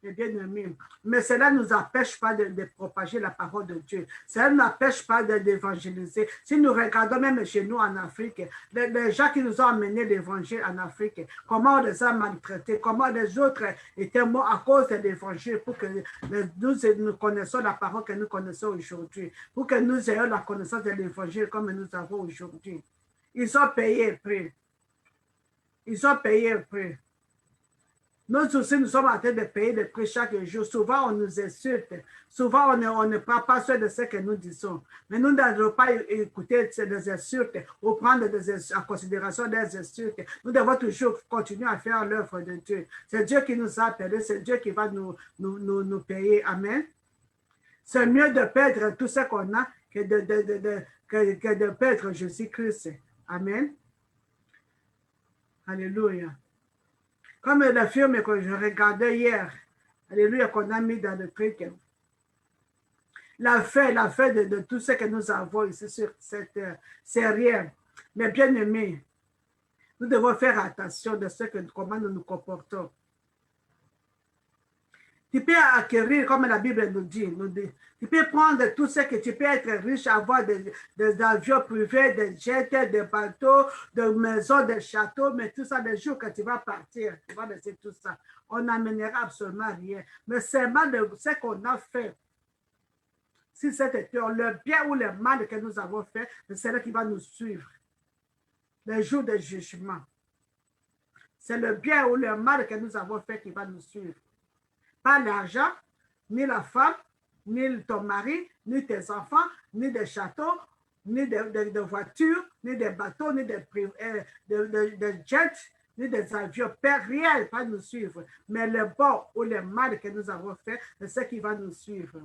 S1: Et bien aimé. Mais cela ne nous empêche pas de propager la parole de Dieu. Cela ne nous empêche pas d'évangéliser. Si nous regardons même chez nous en Afrique, les gens qui nous ont amené l'évangile en Afrique, comment on les a maltraités, comment les autres étaient morts à cause de l'évangile pour que nous connaissions la parole que nous connaissons aujourd'hui, pour que nous ayons la connaissance de l'évangile comme nous avons aujourd'hui. Ils ont payé le prix. Ils ont payé le prix. Nous aussi, nous sommes en train de payer le prix chaque jour. Souvent, on nous insulte. Souvent, on ne prend pas soin de ce que nous disons. Mais nous ne devons pas écouter des insultes ou prendre en considération des insultes. Nous devons toujours continuer à faire l'œuvre de Dieu. C'est Dieu qui nous a appelés. C'est Dieu qui va nous payer. Amen. C'est mieux de perdre tout ce qu'on a que de perdre Jésus-Christ. Amen. Alléluia. Comme le film que je regardais hier, alléluia, qu'on a mis dans le truc. La fin de tout ce que nous avons ici sur cette terre, c'est rien. Mais bien aimé, nous devons faire attention de comment nous nous comportons. Tu peux acquérir, comme la Bible nous dit. Tu peux prendre tout ce que tu peux être riche, avoir des avions privés, des jets, des bateaux, des maisons, des châteaux, mais tout ça, les jours que tu vas partir, tu vas laisser tout ça. On n'amènera absolument rien. Mais seulement ce qu'on a fait, si c'était le bien ou le mal que nous avons fait, c'est là qui va nous suivre. Les jours de jugement. C'est le bien ou le mal que nous avons fait qui va nous suivre. Pas l'argent, ni la femme, ni ton mari, ni tes enfants, ni des châteaux, ni de voitures, ni des bateaux, ni de jets, ni des avions. Rien ne va nous suivre. Mais le bon ou le mal que nous avons fait, c'est ce qui va nous suivre.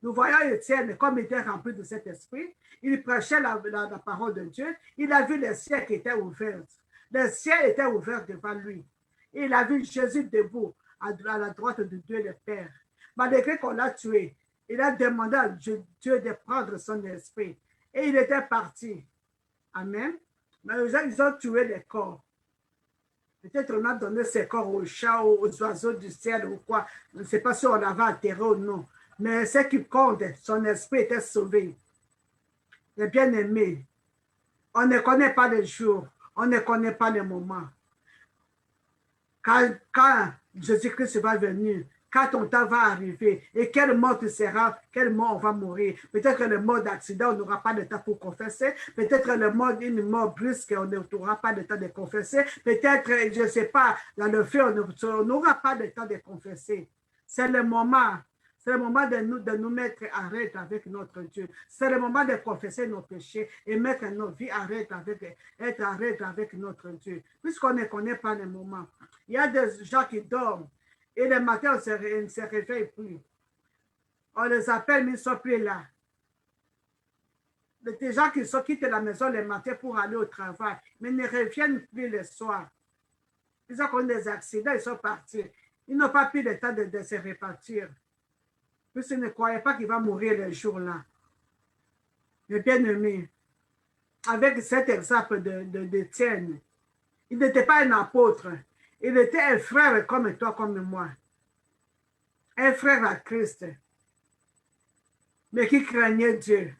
S1: Nous voyons Étienne, comme il était rempli de cet esprit, il prêchait la parole de Dieu, il a vu les cieux qui étaient ouverts. Les cieux étaient ouverts devant lui. Il a vu Jésus debout à la droite de Dieu le Père. Malgré qu'on l'a tué, il a demandé à Dieu de prendre son esprit. Et il était parti. Amen. Mais ils ont tué les corps. Peut-être on a donné ces corps aux chats, aux oiseaux du ciel ou quoi. Je ne sais pas si on l'avait enterré ou non. Mais ce qui compte, son esprit était sauvé. Les bien-aimés, on ne connaît pas les jours, on ne connaît pas les moments. Quand Jésus-Christ va venir, quand ton temps va arriver, et quelle mort tu seras, quelle mort on va mourir. Peut-être que le mort d'accident, on n'aura pas de temps pour confesser. Peut-être une mort brusque, on n'aura pas de temps de confesser. Peut-être, je ne sais pas, dans le feu, on n'aura pas de temps de confesser. C'est le moment. C'est le moment de nous mettre à arrêt avec notre Dieu. C'est le moment de confesser nos péchés et mettre nos vies à arrêt avec notre Dieu. Puisqu'on ne connaît pas les moments. Il y a des gens qui dorment et le matin, on ne se réveille plus. On les appelle, mais ils ne sont plus là. Des gens qui quittent la maison le matin pour aller au travail, mais ne reviennent plus le soir. Ils ont connu des accidents, ils sont partis. Ils n'ont pas pris le temps de se répartir. Puisqu'ils ne croyaient pas qu'il va mourir le jour-là. Mais bien aimé, avec cet exemple d'Étienne, il n'était pas un apôtre. Il était un frère comme toi, comme moi. Un frère à Christ. Mais qui craignait Dieu.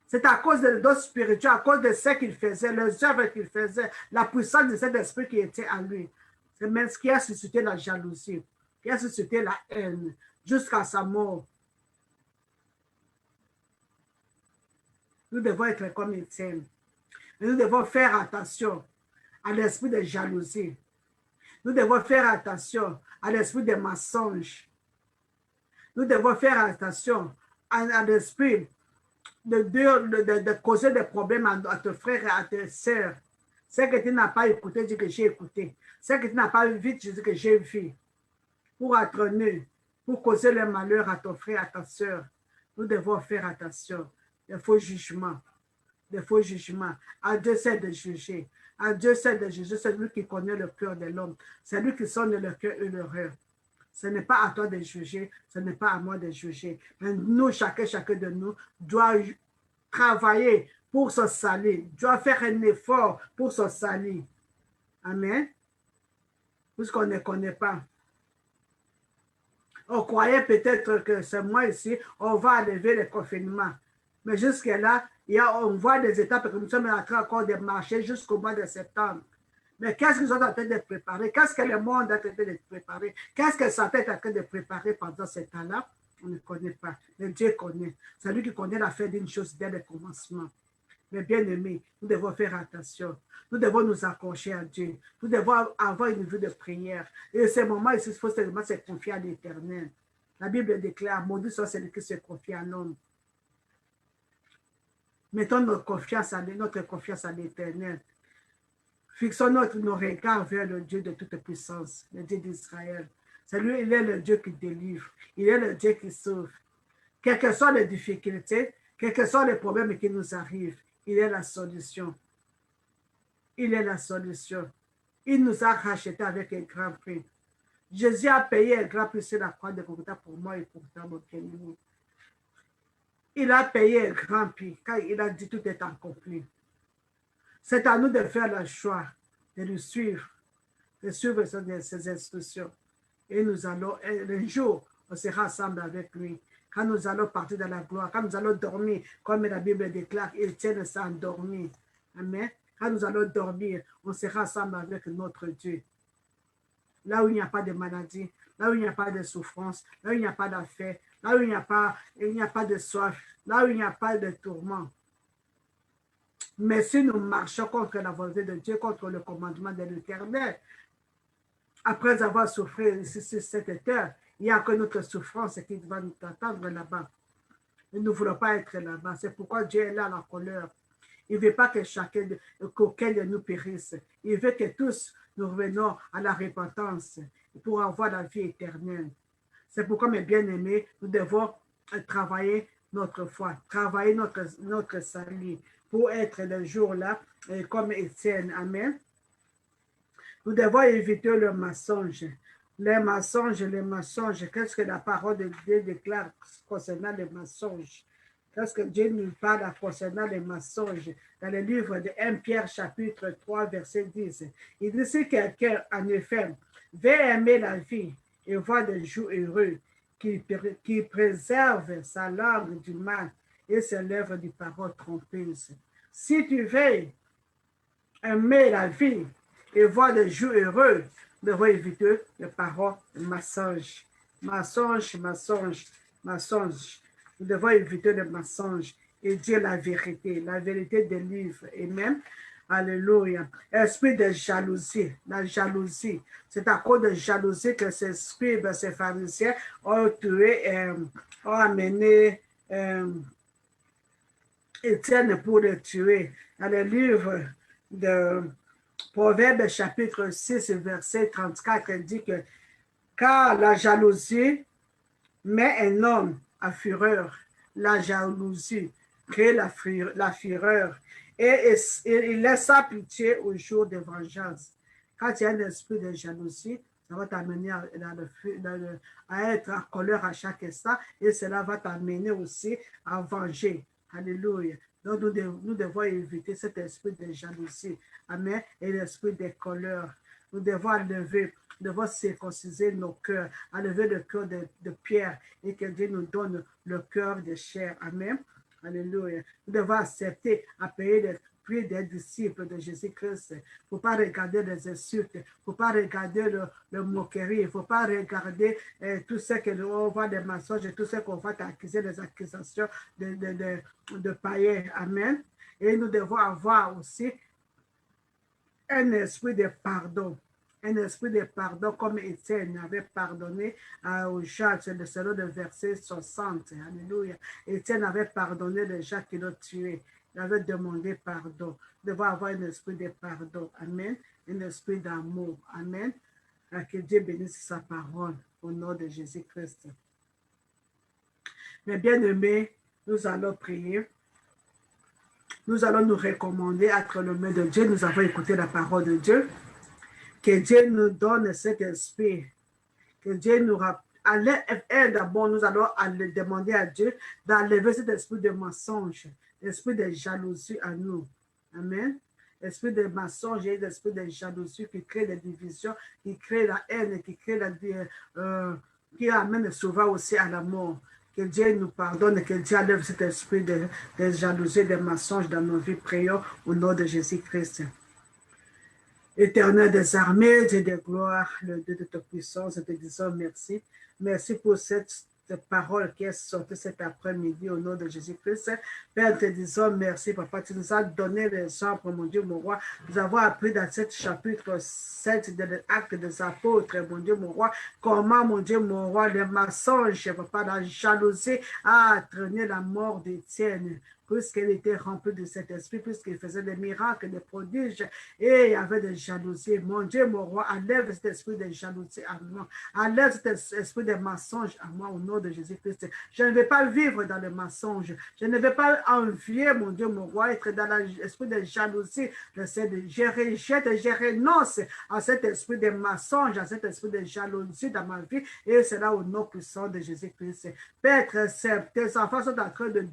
S1: C'est à cause de l'ordre spirituel, à cause de ce qu'il faisait, les œuvres qu'il faisait, la puissance de cet esprit qui était en lui. C'est même ce qui a suscité la jalousie, qui a suscité la haine, jusqu'à sa mort. Nous devons être comme Étienne. Nous devons faire attention à l'esprit de jalousie. Nous devons faire attention à l'esprit de mensonge. Nous devons faire attention à l'esprit de causer des problèmes à tes frères et à tes sœurs. Ce que tu n'as pas écouté, dis que j'ai écouté. Ce que tu n'as pas vu, dis que j'ai vu. Pour entraîner, pour causer le malheur à ton frère, à ta sœur. Nous devons faire attention. Des faux jugements. Des faux jugements. À Dieu sait de juger. À Dieu sait de juger. C'est lui qui connaît le cœur de l'homme. C'est lui qui sonne le cœur et l'horreur. Ce n'est pas à toi de juger, ce n'est pas à moi de juger. Mais nous, chacun de nous, doit travailler pour se salir, doit faire un effort pour se salir. Amen. Puisqu'on ne connaît pas. On croyait peut-être que ce mois ici, on va enlever le confinement. Mais jusque-là, on voit des étapes que nous sommes en train encore de marcher jusqu'au mois de septembre. Mais qu'est-ce qu'ils sont en train de préparer? Qu'est-ce que le monde est en train de préparer? Qu'est-ce que Satan est en train de préparer pendant ce temps-là? On ne connaît pas. Mais Dieu connaît. C'est lui qui connaît la fin d'une chose dès le commencement. Mais bien aimés, nous devons faire attention. Nous devons nous accrocher à Dieu. Nous devons avoir une vie de prière. Et à ce moment, il faut seulement se confier à l'Éternel. La Bible déclare, maudit soit celui qui se confie à l'homme. Mettons notre confiance à l'Éternel. Fixons nos regards vers le Dieu de toute puissance, le Dieu d'Israël. C'est lui, il est le Dieu qui délivre. Il est le Dieu qui sauve. Quelles que soient les difficultés, quels que soient les problèmes qui nous arrivent, il est la solution. Il est la solution. Il nous a rachetés avec un grand prix. Jésus a payé un grand prix sur la croix de Golgotha pour moi et pour toi, mon bien-aimé. Il a payé un grand prix quand il a dit tout est accompli. C'est à nous de faire le choix, de le suivre, de suivre ses instructions et nous allons, un jour, on sera ensemble avec lui. Quand nous allons partir dans la gloire, quand nous allons dormir, comme la Bible déclare, Étienne s'est endormi. Amen. Quand nous allons dormir, on sera ensemble avec notre Dieu. Là où il n'y a pas de maladie, là où il n'y a pas de souffrance, là où il n'y a pas d'affaires, là où il n'y a pas de soif, là où il n'y a pas de tourment. Mais si nous marchons contre la volonté de Dieu, contre le commandement de l'Éternel, après avoir souffert ici sur cette terre, il y a que notre souffrance qui va nous attendre là-bas. Nous ne voulons pas être là-bas. C'est pourquoi Dieu est là, la colère. Il ne veut pas que chacun, qu'aucun de nous périsse. Il veut que tous nous revenons à la repentance pour avoir la vie éternelle. C'est pourquoi, mes bien-aimés, nous devons travailler notre foi, travailler notre salut pour être le jour-là comme Étienne. Amen. Nous devons éviter le mensonge. Les mensonges. Qu'est-ce que la parole de Dieu déclare concernant les mensonges? Qu'est-ce que Dieu nous parle concernant les mensonges? Dans le livre de 1 Pierre, chapitre 3, verset 10. Il dit, si quelqu'un, en effet, veut aimer la vie et voir des jours heureux, qui préserve sa langue du mal et ses lèvres du paroles trompeuses. Si tu veux aimer la vie et voir des jours heureux, nous devons éviter les paroles de mensonges. Mensonge. Nous devons éviter les mensonges et dire la vérité des livres. Et même, alléluia, esprit de jalousie, la jalousie. C'est à cause de jalousie que ces scribes, ces pharisiens ont tué, ont amené Étienne pour le tuer. Dans le livre de Proverbes chapitre 6, verset 34, il dit que car la jalousie met un homme à fureur, la jalousie crée la fureur et il laisse sa pitié au jour de vengeance. Quand il y a un esprit de jalousie, ça va t'amener à être en colère à chaque instant et cela va t'amener aussi à venger. Alléluia. Donc, nous devons éviter cet esprit de jalousie. Amen. Et l'esprit de colère. Nous devons enlever, nous devons circonciser nos cœurs, enlever le cœur de pierre et que Dieu nous donne le cœur de chair. Amen. Alléluia. Nous devons accepter à payer les prix des disciples de Jésus-Christ. Il ne faut pas regarder les insultes, il ne faut pas regarder le moquerie, il ne faut pas regarder tout ce que l'on voit des mensonges et tout ce qu'on va accuser, des accusations de païens. Amen. Et nous devons avoir aussi un esprit de pardon. Un esprit de pardon comme Étienne avait pardonné aux gens, c'est le selon le verset 60. Alléluia. Étienne avait pardonné les gens qui l'ont tué. Il avait demandé pardon. Nous devons avoir un esprit de pardon. Amen. Un esprit d'amour. Amen. Que Dieu bénisse sa parole au nom de Jésus-Christ. Mes bien-aimés, nous allons prier. Nous allons nous recommander entre les mains de Dieu. Nous avons écouté la parole de Dieu. Que Dieu nous donne cet esprit. Que Dieu nous aide. D'abord, nous allons demander à Dieu d'enlever cet esprit de mensonge, l'esprit de jalousie à nous. Amen. L'esprit de mensonge et l'esprit de jalousie qui crée des divisions, qui crée la haine, qui amène souvent aussi à la mort. Que Dieu nous pardonne, que Dieu enlève cet esprit de jalousie, de mensonge dans nos vies. Prions au nom de Jésus-Christ. Éternel des armées, Dieu de gloire, le Dieu de ta puissance, te disons merci. Merci pour cette parole qui est sortie cet après-midi au nom de Jésus-Christ. Père, te disons merci, Papa. Tu nous as donné l'exemple, mon Dieu, mon roi. Nous avons appris dans ce chapitre 7 de l'acte des apôtres, mon Dieu, mon roi, comment, mon Dieu, mon roi, le mensonge, Papa, la jalousie a entraîné la mort d'Étienne. Puisqu'elle était remplie de cet esprit, puisqu'il faisait des miracles, des prodiges, et il y avait des jalousies. Mon Dieu, mon roi, enlève cet esprit de jalousie à moi. Enlève cet esprit de mensonge à moi au nom de Jésus-Christ. Je ne vais pas vivre dans le mensonge. Je ne vais pas envier, mon Dieu, mon roi, être dans l'esprit de jalousie. Je rejette et je renonce à cet esprit de mensonge, à cet esprit de jalousie dans ma vie, et c'est là au nom puissant de Jésus-Christ. Père, tes enfants sont en train de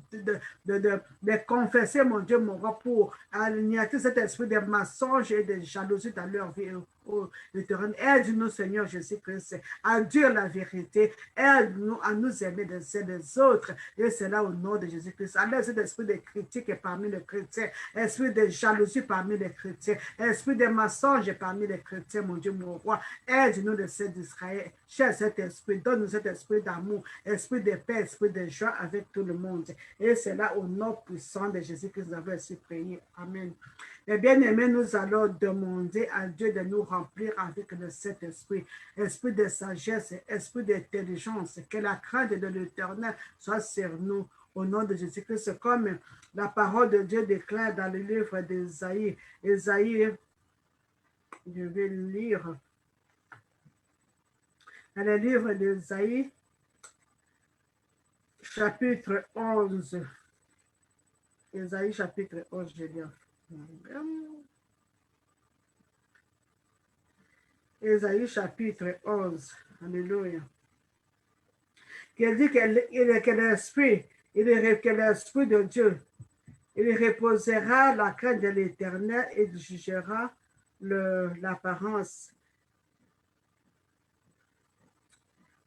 S1: confesser, mon Dieu, mon roi, pour aligner cet esprit de mensonge et de jalousie dans leur vie. oh l'Éternel. Aide-nous, Seigneur Jésus-Christ, à dire la vérité. Aide-nous à nous aimer les uns les autres. Et c'est là au nom de Jésus-Christ. Enlève cet esprit de critique parmi les chrétiens, esprit de jalousie parmi les chrétiens, esprit de mensonge parmi les chrétiens, mon Dieu, mon roi. Aide-nous de cet Israël. Cher cet esprit, donne-nous cet esprit d'amour, esprit de paix, esprit de joie avec tout le monde. Et c'est là au nom puissant de Jésus que nous avons ainsi prié. Amen. Et bien aimés, nous allons demander à Dieu de nous remplir avec le Saint-Esprit, esprit de sagesse, esprit d'intelligence, que la crainte de l'Éternel soit sur nous. Au nom de Jésus-Christ, comme la parole de Dieu déclare dans le livre d'Ésaïe. Ésaïe, je vais lire. Dans le livre d'Ésaïe, chapitre 11. Ésaïe, chapitre 11, je lis. Ésaïe, chapitre 11. Alléluia. Qui dit que l'Esprit, que l'Esprit de Dieu, il reposera la crainte de l'Éternel et il jugera l'apparence.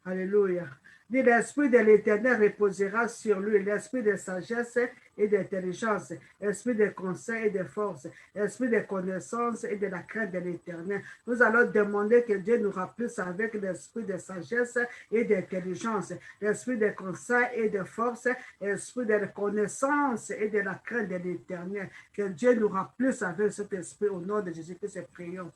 S1: Alléluia. L'Esprit de l'Éternel reposera sur lui, l'esprit de sagesse et d'intelligence, esprit de conseil et de force, esprit de connaissance et de la crainte de l'Éternel. Nous allons demander que Dieu nous remplisse avec l'esprit de sagesse et d'intelligence, l'esprit de conseil et de force, l'esprit de connaissance et de la crainte de l'Éternel. Que Dieu nous remplisse avec cet esprit au nom de Jésus-Christ, prions.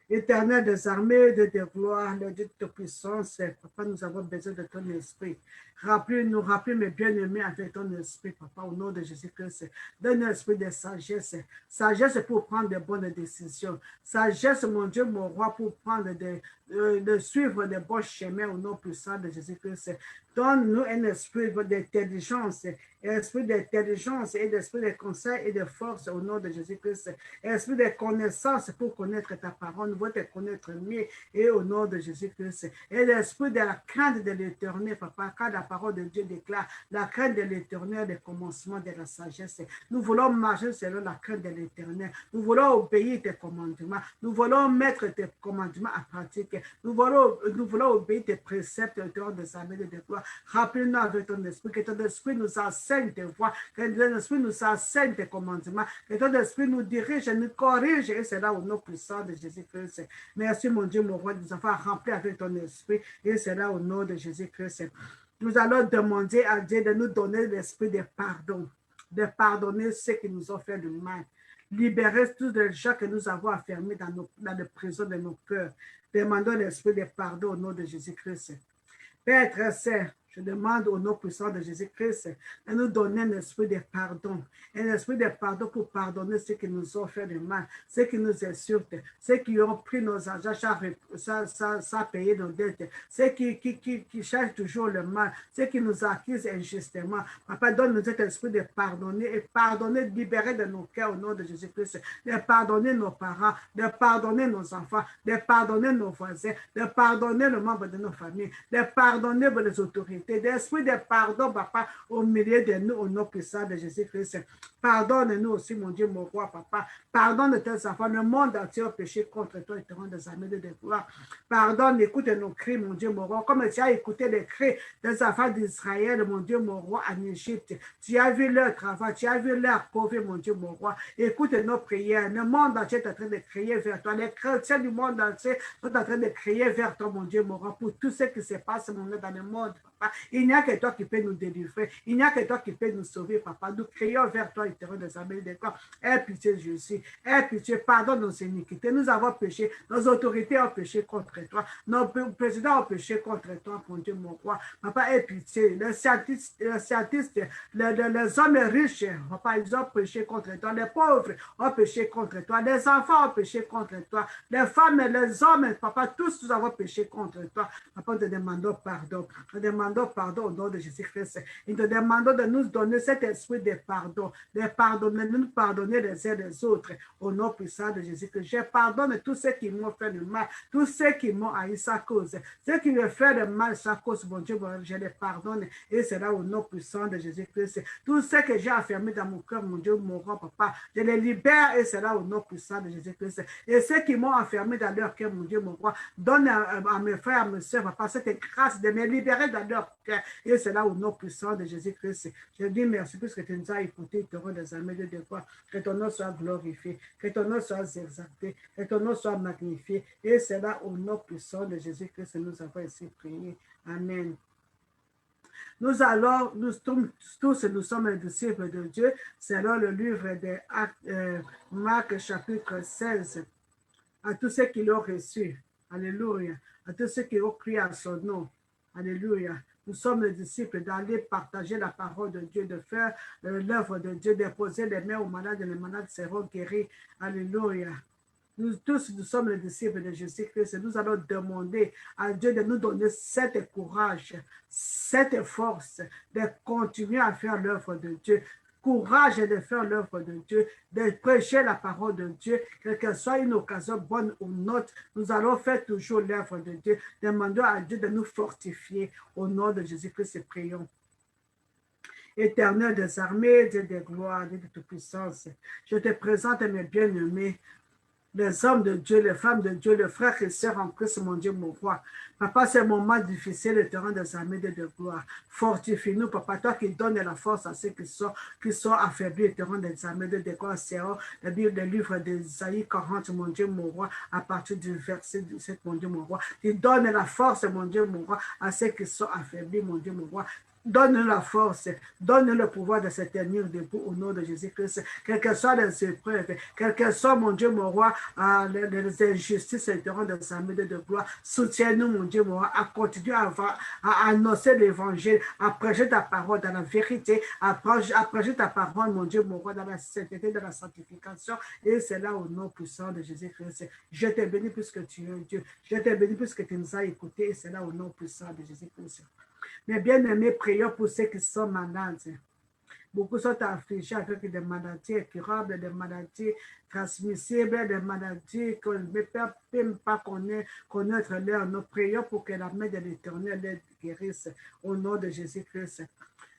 S1: Éternel des armées, de gloire, le Dieu de toute puissance, Papa, nous avons besoin de ton esprit. Remplis-nous, remplis mes bien-aimés avec ton esprit, Papa, au nom de Jésus-Christ. Donne un esprit de sagesse. Sagesse pour prendre de bonnes décisions. Sagesse, mon Dieu, mon roi, pour prendre de suivre de bons chemins au nom puissant de Jésus-Christ. Donne-nous un esprit d'intelligence, esprit d'intelligence et d'esprit de conseil et de force au nom de Jésus-Christ. Esprit de connaissance pour connaître ta parole, nous voulons te connaître mieux et au nom de Jésus-Christ. Et l'esprit de la crainte de l'Éternel, Papa, car la parole de Dieu déclare la crainte de l'Éternel, le commencement de la sagesse. Nous voulons marcher selon la crainte de l'Éternel. Nous voulons obéir tes commandements. Nous voulons mettre tes commandements en pratique. Nous voulons obéir tes préceptes au temps de sa mêlée de gloire. Rappelle-nous avec ton esprit, que ton esprit nous enseigne tes voies, que ton esprit nous enseigne tes commandements, que ton esprit nous dirige et nous corrige, et c'est là au nom puissant de Jésus-Christ. Merci mon Dieu, mon roi, de nous avoir remplis avec ton esprit, et c'est là au nom de Jésus-Christ. Nous allons demander à Dieu de nous donner l'esprit de pardon, de pardonner ceux qui nous ont fait du mal. Libérer tous les gens que nous avons enfermés dans les prisons de nos cœurs. Demandons l'esprit de pardon au nom de Jésus-Christ. Père très saint, je demande au nom puissant de Jésus-Christ de nous donner un esprit de pardon. Un esprit de pardon pour pardonner ceux qui nous ont fait du mal, ceux qui nous insultent, ceux qui ont pris nos argent sans payer nos dettes, ceux qui cherchent toujours le mal, ceux qui nous accusent injustement. Papa, donne-nous cet esprit de pardonner et pardonner, libérer de nos cœurs au nom de Jésus-Christ, de pardonner nos parents, de pardonner nos enfants, de pardonner nos voisins, de pardonner les membres de nos familles, de pardonner les autorités. D'esprit de pardon, Papa, au milieu de nous, au nom puissant de Jésus-Christ. Pardonne-nous aussi, mon Dieu, mon roi, Papa. Pardonne tes enfants. Le monde entier a péché contre toi et te rend des armées de gloire. Pardonne, écoute nos cris, mon Dieu, mon roi. Comme tu as écouté les cris des enfants d'Israël, mon Dieu, mon roi, en Égypte. Tu as vu leur travail, tu as vu leur pauvreté, mon Dieu, mon roi. Écoute nos prières. Le monde entier est en train de crier vers toi. Les chrétiens du monde entier sont en train de crier vers toi, mon Dieu, mon roi, pour tout ce qui se passe, mon Dieu, dans le monde, Papa. Il n'y a que toi qui peux nous délivrer. Il n'y a que toi qui peux nous sauver, Papa. Nous crions vers toi, éternel des armées de corps. Aie pitié, Jésus. Aie pitié, pardonne nos iniquités. Nous avons péché. Nos autorités ont péché contre toi. Nos présidents ont péché contre toi, mon Dieu, mon roi. Papa, aie pitié. Les scientistes, les hommes riches, Papa, ils ont péché contre toi. Les pauvres ont péché contre toi. Les enfants ont péché contre toi. Les femmes et les hommes, Papa, tous nous avons péché contre toi. Papa, nous te demandons pardon. Nous demandons demandons pardon au nom de Jésus-Christ. Nous te demandons de nous donner cet esprit de pardon, de nous pardonner les uns les autres au nom puissant de Jésus-Christ. Je pardonne tous ceux qui m'ont fait du mal, tous ceux qui m'ont haï sa cause, ceux qui me font du mal sa cause, mon Dieu, je les pardonne et c'est là au nom puissant de Jésus-Christ. Tous ceux que j'ai enfermés dans mon cœur, mon Dieu, mon roi, papa, je les libère et c'est là au nom puissant de Jésus-Christ. Et ceux qui m'ont enfermé dans leur cœur, mon Dieu, mon roi, donne à mes frères, à mes soeurs, papa, cette grâce de me libérer dans leur cœur et c'est là au nom puissant de Jésus-Christ. Je dis merci puisque tu nous as écoutés, tu auras des armées de devoir. Que ton nom soit glorifié, que ton nom soit exalté, que ton nom soit magnifié. Et c'est là au nom puissant de Jésus-Christ que nous avons ainsi prié. Amen. Nous allons, nous tous, nous sommes les disciples de Dieu, selon le livre de Marc chapitre 16. À tous ceux qui l'ont reçu, alléluia, à tous ceux qui ont crié à son nom, alléluia. Nous sommes les disciples d'aller partager la parole de Dieu, de faire l'œuvre de Dieu, de poser les mains aux malades et les malades seront guéris. Alléluia. Nous tous, nous sommes les disciples de Jésus-Christ. Nous allons demander à Dieu de nous donner cet courage, cette force de continuer à faire l'œuvre de Dieu. Courage de faire l'œuvre de Dieu, de prêcher la parole de Dieu, quelle que soit une occasion bonne ou non, nous allons faire toujours l'œuvre de Dieu. Demandons à Dieu de nous fortifier au nom de Jésus-Christ et prions. Éternel des armées, Dieu de gloire, Dieu de toute puissance, je te présente mes bien-aimés, les hommes de Dieu, les femmes de Dieu, les frères et sœurs en Christ, mon Dieu, mon roi. Papa, c'est un moment difficile, le terrain des armées de gloire. Fortifie-nous, papa, toi qui donnes la force à ceux qui sont affaiblis, le terrain des armées de gloire. C'est le livre d'Isaïe 40, mon Dieu, mon roi, à partir du verset 17, mon Dieu, mon roi. Tu donnes la force, mon Dieu, mon roi, à ceux qui sont affaiblis, mon Dieu, mon roi. Donne-nous la force, donne-nous le pouvoir de se tenir debout au nom de Jésus-Christ. Quelles que soient les épreuves, quelles que soient, mon Dieu, mon roi, les injustices et des armées de gloire, soutiens-nous, mon Dieu, mon roi, à continuer à annoncer l'évangile, à prêcher ta parole dans la vérité, à prêcher ta parole, mon Dieu, mon roi, dans la sainteté, dans la sanctification. Et c'est là au nom puissant de Jésus-Christ. Je te bénis puisque tu es Dieu. Je te bénis puisque tu nous as écoutés. Et c'est là au nom puissant de Jésus-Christ. Mais bien aimés, prions pour ceux qui sont malades. Beaucoup sont affligés avec des maladies incurables, des maladies transmissibles, des maladies qu'on ne peut même pas connaître leur. Nous prions pour que la main de l'Éternel les guérisse au nom de Jésus-Christ.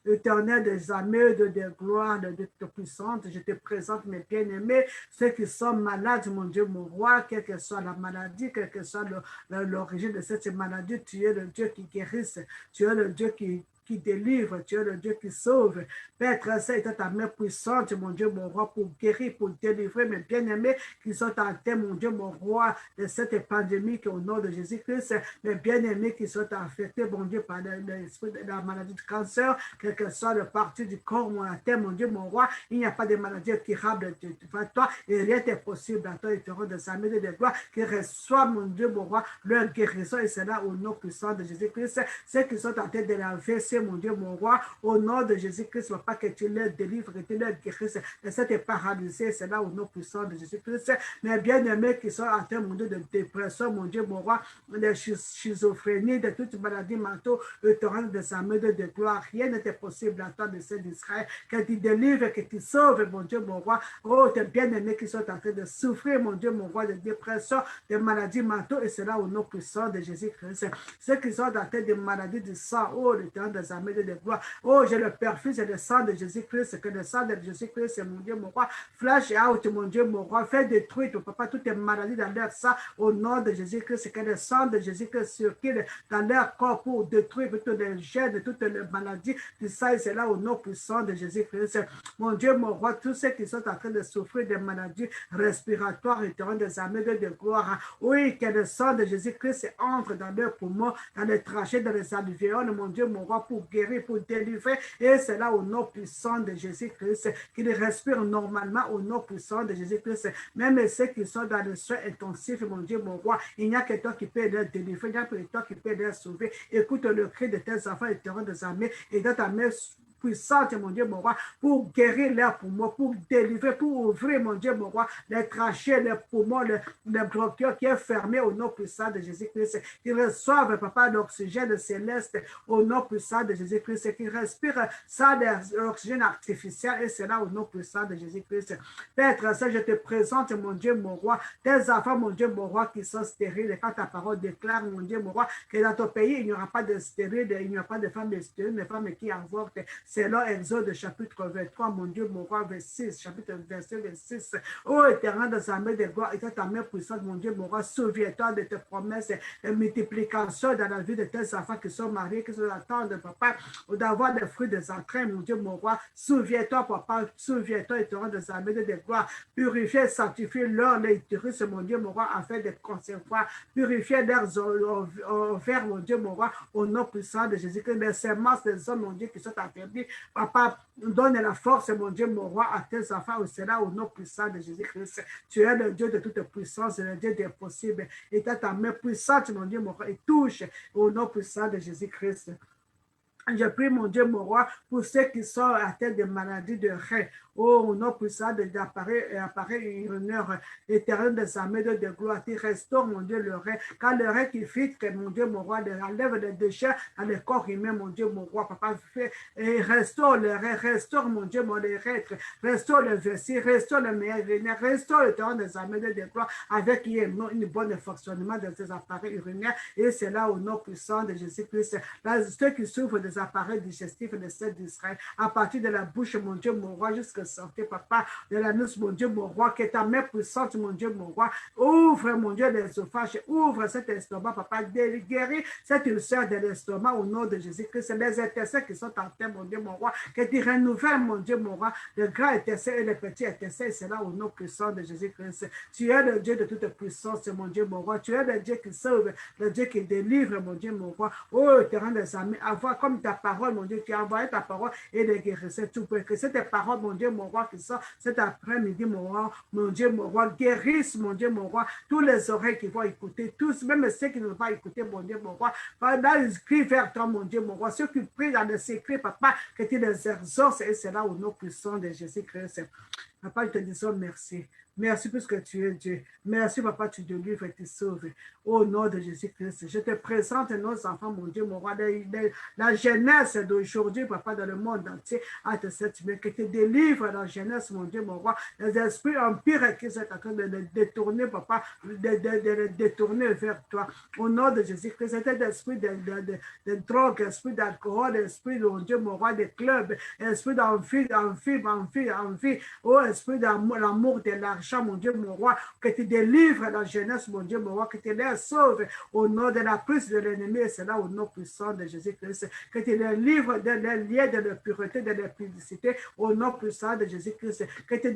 S1: Éternel des armées, de gloire, de puissante, je te présente mes bien-aimés, ceux qui sont malades, mon Dieu, mon roi, quelle que soit la maladie, quelle que soit l'origine de cette maladie, tu es le Dieu qui guérisse, tu es le Dieu qui délivre, tu es le Dieu qui sauve. Père très saint, est ta main puissante, mon Dieu, mon roi, pour guérir, pour délivrer mes bien-aimés qui sont en terre, mon Dieu, mon roi, de cette pandémie au nom de Jésus-Christ, mes bien-aimés qui sont affectés, mon Dieu, par l'esprit de la maladie du cancer, quel que soit le parti du corps, mon terre, mon Dieu, mon roi, il n'y a pas de maladie incurable devant toi, et rien n'est possible à toi, et tu auras des armées de gloire qui reçoivent, mon Dieu, mon roi, leur guérison, et c'est là au nom puissant de Jésus-Christ, ceux qui sont en train de la verser, mon Dieu, mon roi, au nom de Jésus-Christ, pas que tu leur délivres, que tu leur guérisses de cette paralysée, c'est là au nom puissant de Jésus-Christ. Mais bien-aimés qui sont en train, mon Dieu, de dépression, mon Dieu, mon roi, de schizophrénie, de toute maladie mentale, le torrent des armées de gloire, rien n'était possible à toi de ceux d'Israël, que tu délivres, que tu sauves, mon Dieu, mon roi. Oh, tes bien-aimés qui sont en train de souffrir, mon Dieu, mon roi, de dépression, de maladies mentales, et c'est là au nom puissant de Jésus-Christ. Ceux qui sont en train de maladies du sang, oh, le torrent des armées de gloire. Oh, je le perfuse et le sang de Jésus-Christ, que le sang de Jésus-Christ, mon Dieu, mon roi, flash out, mon Dieu, mon roi, fais détruire, papa, toutes les maladies dans leur sang, au nom de Jésus-Christ, que le sang de Jésus-Christ circule dans leur corps pour détruire toutes les gènes, toutes les maladies du sang, et c'est là au nom puissant de Jésus-Christ. Mon Dieu, mon roi, tous ceux qui sont en train de souffrir des maladies respiratoires et des armées de gloire, oui, que le sang de Jésus-Christ entre dans leurs poumons, dans les trachées, dans les alvéoles, mon Dieu, mon roi, pour guérir, pour délivrer, et c'est là au nom puissant de Jésus-Christ qu'ils respirent normalement au nom puissant de Jésus-Christ. Même ceux qui sont dans le soin intensif, mon Dieu, mon roi, il n'y a que toi qui peux les délivrer, il n'y a que toi qui peux les sauver. Écoute le cri de tes enfants et terrain des armées et dans ta main puissante, mon Dieu, mon roi, pour guérir leurs poumons, pour délivrer, pour ouvrir, mon Dieu, mon roi, les trachées, les poumons, les bronchioles qui est fermé au nom puissant de Jésus-Christ. Qu'ils reçoivent, papa, l'oxygène céleste au nom puissant de Jésus-Christ. Qu'ils respirent sans l'oxygène artificiel et c'est là au nom puissant de Jésus-Christ. Père, je te présente, mon Dieu, mon roi, tes enfants, mon Dieu, mon roi, qui sont stériles. Et quand ta parole déclare, mon Dieu, mon roi, que dans ton pays, il n'y aura pas de stériles, il n'y aura pas de femmes stériles, mais femmes qui avortent. C'est là, Exode, chapitre 23, mon Dieu, mon roi, verset 6, chapitre 26. Ô éternel de sa main de gloire, et ta main puissante, mon Dieu, mon roi, souviens-toi de tes promesses de multiplication dans la vie de tes enfants qui sont mariés, qui sont attendent, papa, d'avoir des fruits des entrailles, mon Dieu, mon roi. Souviens-toi, papa, souviens-toi, éternel de sa main de gloire. Purifier, sanctifier leur l'utérus, mon Dieu, mon roi, afin de concevoir. Purifier leurs ovaires, mon Dieu, mon roi, au nom puissant de Jésus-Christ. Les semences des hommes, mon Dieu, qui sont affaiblis. Papa, donne la force, mon Dieu, mon roi, à tes enfants au Sénat, au nom puissant de Jésus-Christ. Tu es le Dieu de toute puissance, le Dieu des possibles. Et ta main puissante, mon Dieu, mon roi, et touche au nom puissant de Jésus-Christ. Je prie, mon Dieu, mon roi, pour ceux qui sont atteints de maladies de reins. Oh, au nom puissant d'appareil urinaire éternel de sa main de gloire. Tu restaures, mon Dieu, le rein. Quand le rein qui filtre, mon Dieu, mon roi, enlève les déchets dans le corps humain, mon Dieu, mon roi, papa, fait, et restaure le rein, restaure, mon Dieu, mon urètre, restaure le vessie, restaure le meilleur urinaire, restaure l'éternel de sa main de gloire, avec qui est une bonne fonctionnement de ces appareils urinaires. Et c'est là, au nom puissant de Jésus-Christ, ceux qui souffrent des appareils digestifs de celle d'Israël, à partir de la bouche, mon Dieu, mon roi, jusqu'à santé, papa, de l'anus, mon Dieu, mon roi, que ta main puissante, mon Dieu, mon roi, ouvre, mon Dieu, l'œsophage, ouvre cet estomac, papa, guéris cette ulcère de l'estomac au nom de Jésus-Christ. C'est les intestins qui sont en terre, mon Dieu, mon roi, que tu renouvelles, mon Dieu, mon roi, le grand intestin et le petit intestin, c'est là au nom puissant de Jésus-Christ. Tu es le Dieu de toute puissance, mon Dieu, mon roi, tu es le Dieu qui sauve, le Dieu qui délivre, mon Dieu, mon roi. Oh, terrain des amis, avoir comme ta parole, mon Dieu, tu as envoyé ta parole et les guérisseurs, tout peut que cette parole, mon Dieu, mon roi, qui sort cet après-midi, mon Dieu, mon roi, guérisse, mon Dieu, mon roi, tous les oreilles qui vont écouter, tous, même ceux qui ne vont pas écouter, mon Dieu, mon roi, pendant ils crient vers toi, mon Dieu, mon roi, ceux qui prient dans le secret, papa, que tu les exauces, et c'est là au nom puissant de Jésus-Christ. Papa, je te dis merci. Merci puisque tu es Dieu. Merci, papa, tu délivres et tu sauves. Au nom de Jésus-Christ, je te présente nos enfants, mon Dieu, mon roi, la jeunesse d'aujourd'hui, papa, dans le monde entier, à te cette main, que tu délivres la jeunesse, mon Dieu, mon roi, les esprits empires qui sont en train de les détourner, papa, de les détourner vers toi. Au nom de Jésus-Christ, cet esprit de drogue, esprit d'alcool, esprit, mon Dieu, mon roi, des clubs, esprit d'envie, oh, esprit d'amour, l'amour de l'argent, mon Dieu, mon roi, que tu délivres la jeunesse, mon Dieu, mon roi, que tu les sauves au nom de la prise de l'ennemi, et c'est là au nom puissant de Jésus-Christ, que tu les livres de les liens de la pureté, de la publicité, au nom puissant de Jésus-Christ, que tu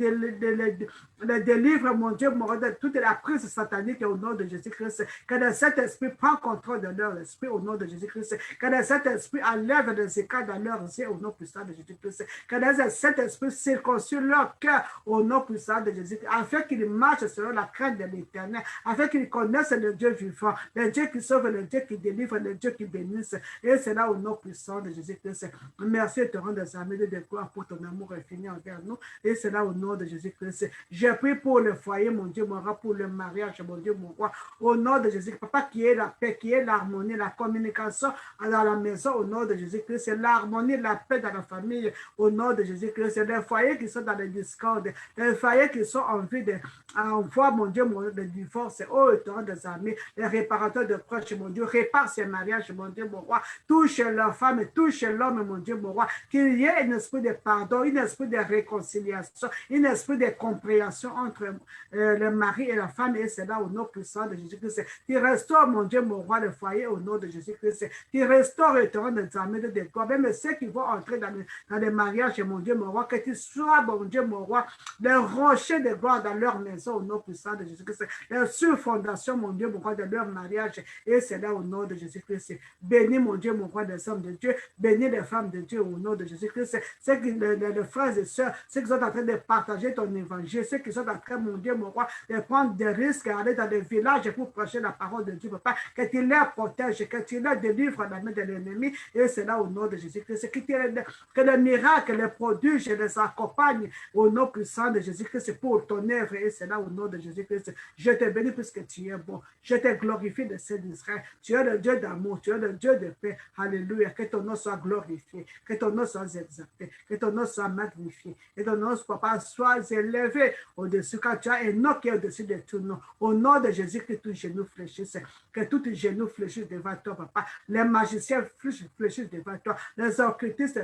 S1: les délivres, mon Dieu, mon roi, de toute la prise satanique au nom de Jésus-Christ, que le Saint-Esprit prend contrôle de leur esprit au nom de Jésus-Christ, que le Saint-Esprit enlève les écarts dans leurs yeux au nom puissant de Jésus-Christ, que le Saint-Esprit circoncise leur cœur au nom puissant de Jésus-Christ, afin qu'ils marchent selon la crainte de l'Éternel, afin qu'ils connaissent le Dieu vivant, le Dieu qui sauve, le Dieu qui délivre, le Dieu qui bénisse. Et c'est là au nom puissant de Jésus-Christ. Merci de te rendre des amis de gloire pour ton amour infini envers nous. Et c'est là au nom de Jésus-Christ. Je prie pour le foyer, mon Dieu, mon roi, pour le mariage, mon Dieu, mon roi. Au nom de Jésus, papa, qui est la paix, qui est l'harmonie, la communication dans la maison, au nom de Jésus-Christ. C'est l'harmonie, la paix dans la famille, au nom de Jésus-Christ. C'est les foyers qui sont dans les discordes, les foyers qui sont en vie de envoie, mon Dieu, de divorce, oh, éternel des amis, les réparateurs de proches, mon Dieu, répare ces mariages, mon Dieu, mon roi, touche leur femme, touche l'homme, mon Dieu, mon roi, qu'il y ait un esprit de pardon, un esprit de réconciliation, un esprit de compréhension entre le mari et la femme, et c'est là au nom puissant de Jésus-Christ. Tu restaures, mon Dieu, mon roi, le foyer au nom de Jésus-Christ. Tu restaures, éternel des amis, de gloire, même ceux qui vont entrer dans les mariages, mon Dieu, mon roi, que tu sois, mon Dieu, mon roi, le rocher de gloire gloire dans leur maison au nom puissant de Jésus-Christ. Leur fondation, mon Dieu, mon roi, de leur mariage. Et c'est là au nom de Jésus-Christ. Bénis, mon Dieu, mon roi, des hommes de Dieu. Bénis les femmes de Dieu au nom de Jésus-Christ. Ceux qui, les frères et sœurs, ceux qui sont en train de partager ton évangile, ceux qui sont en train, mon Dieu, mon roi, de prendre des risques à aller dans des villages pour prêcher la parole de Dieu, papa, que tu les protèges, que tu les délivres de la main de l'ennemi. Et c'est là au nom de Jésus-Christ. Que les miracles, les prodiges les accompagnent au nom puissant de Jésus-Christ pour ton œuvre. Et c'est là au nom de Jésus-Christ. Je te bénis puisque tu es bon. Je te glorifie de ceux d'Israël. Tu es le Dieu d'amour, tu es le Dieu de paix. Alléluia. Que ton nom soit glorifié, que ton nom soit exalté, que ton nom soit magnifié, que ton nom, papa, soit élevé au-dessus. Quand tu as un nom qui est au-dessus de tout nom, au nom de Jésus, que tous genoux fléchissent, que tous genoux fléchissent devant toi, papa. Les magiciens fléchissent devant toi, les occultistes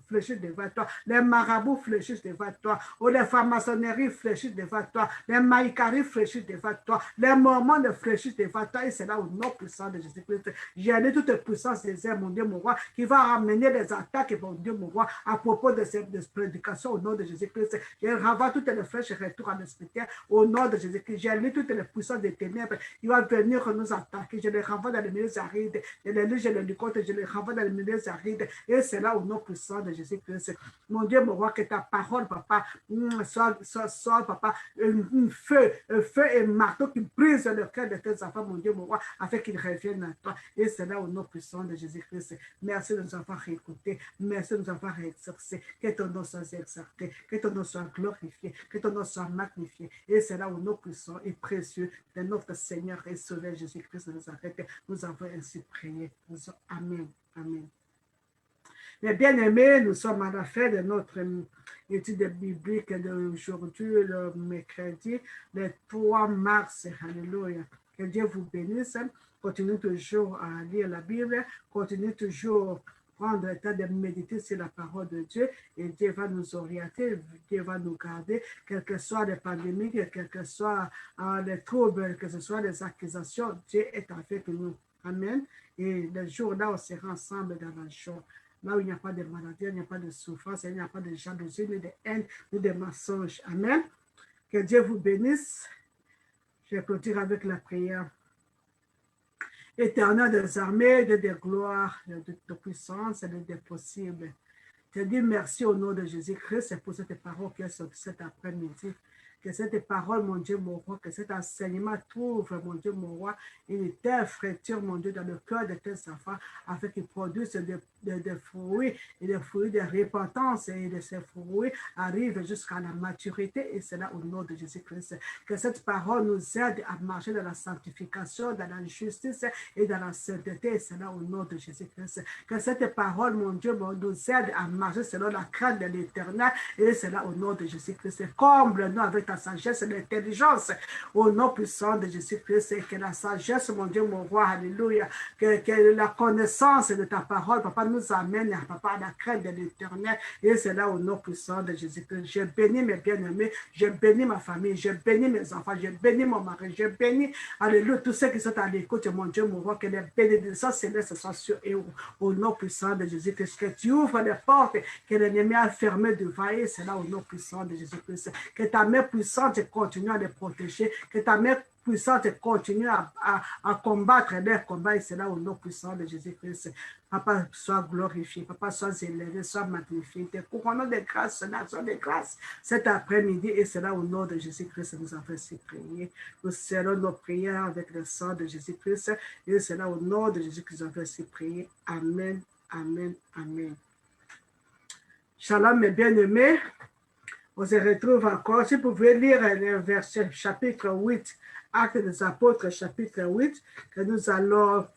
S1: fléchissent devant toi, les marabouts fléchissent devant toi, ou les francs-maçonneries fléchissent devant toi, les maïkaris fléchissent devant toi, les mormons fléchissent devant toi, et c'est là au nom puissant de Jésus-Christ. J'ai dit toute puissance des airs, mon Dieu, mon roi, qui va ramener les attaques, mon Dieu, mon roi, à propos de cette prédication au nom de Jésus-Christ. Je renvoie toutes les flèches et retour à l'esprit au nom de Jésus-Christ. J'ai lu toutes les puissances des ténèbres. Il va venir nous attaquer. Je les renvoie dans les milieux arides. Je les lis, je les lucote, je les renvoie dans les milieux arides. Et c'est là au nom puissant de Jésus-Christ. Mon Dieu, mon roi, que ta parole, papa, soit papa, un feu et marteau qui brise le cœur de tes enfants, mon Dieu, mon roi, afin qu'ils reviennent à toi. Et c'est là au nom puissant de Jésus-Christ. Merci de nous avoir réécoutés. Merci de nous avoir réexercés. Que ton nom soit exalté. Que ton nom soit glorifié. Que ton nom soit magnifié. Et c'est là au nom puissant et précieux de notre Seigneur et Sauveur Jésus-Christ de Nazareth. Nous avons ainsi prié. Amen. Amen. Mais bien aimés, nous sommes à la fin de notre étude biblique d'aujourd'hui, le mercredi, le 3 mars. Alléluia. Que Dieu vous bénisse. Continuez toujours à lire la Bible. Continuez toujours prendre le temps de méditer sur la parole de Dieu et Dieu va nous orienter, Dieu va nous garder, quelles que soient les pandémies, quels que soient les troubles, que ce soit les accusations, Dieu est avec nous. Amen. Et le jour là, on sera ensemble dans la joie. Là où il n'y a pas de maladie, il n'y a pas de souffrance, il n'y a pas de jalousie, ni de haine, ni de mensonges. Amen. Que Dieu vous bénisse. Je vais clôturer avec la prière. Éternel des armées, de gloire, de puissance et de possible. Je dis merci au nom de Jésus-Christ pour cette parole qui est sortie cet après-midi. Que cette parole, mon Dieu, mon roi, que cet enseignement trouve, mon Dieu, mon roi, une telle fraîcheur, mon Dieu, dans le cœur de tes enfants, afin qu'ils produisent des fruits, et des fruits de repentance, et de ces fruits arrivent jusqu'à la maturité, et c'est là au nom de Jésus-Christ. Que cette parole nous aide à marcher dans la sanctification, dans la justice et dans la sainteté, et c'est là au nom de Jésus-Christ. Que cette parole, mon Dieu, nous aide à marcher selon la crainte de l'Éternel, et c'est là au nom de Jésus-Christ. Comble-nous avec ta sagesse et l'intelligence au nom puissant de Jésus-Christ, et que la sagesse, mon Dieu, mon roi, alléluia, que la connaissance de ta parole, papa, nous amène, papa, à la crainte de l'Éternel, et c'est là au nom puissant de Jésus-Christ. Je bénis mes bien-aimés, je bénis ma famille, je bénis mes enfants, je bénis mon mari, je bénis, alléluia, tous ceux qui sont à l'écoute, mon Dieu, mon roi, que les bénédictions célestes soient sur eux au nom puissant de Jésus-Christ, que tu ouvres les portes que l'ennemi a fermées devant eux, c'est là au nom puissant de Jésus-Christ, que ta main puissante continue à les protéger, que ta main puissante continue à combattre leurs combats, et c'est là au nom puissant de Jésus-Christ. Papa, sois glorifié, papa, sois élevé, sois magnifié, te couronnons de grâce, nation de grâce, cet après-midi, et c'est là au nom de Jésus-Christ que nous avons ainsi prié. Nous scellons nos prières avec le sang de Jésus-Christ, et c'est là au nom de Jésus que nous avons ainsi prié. Amen, amen, amen. Shalom, mes bien-aimés. On se retrouve encore. Si vous pouvez lire le verset chapitre 8, Actes des Apôtres, chapitre 8, que nous allons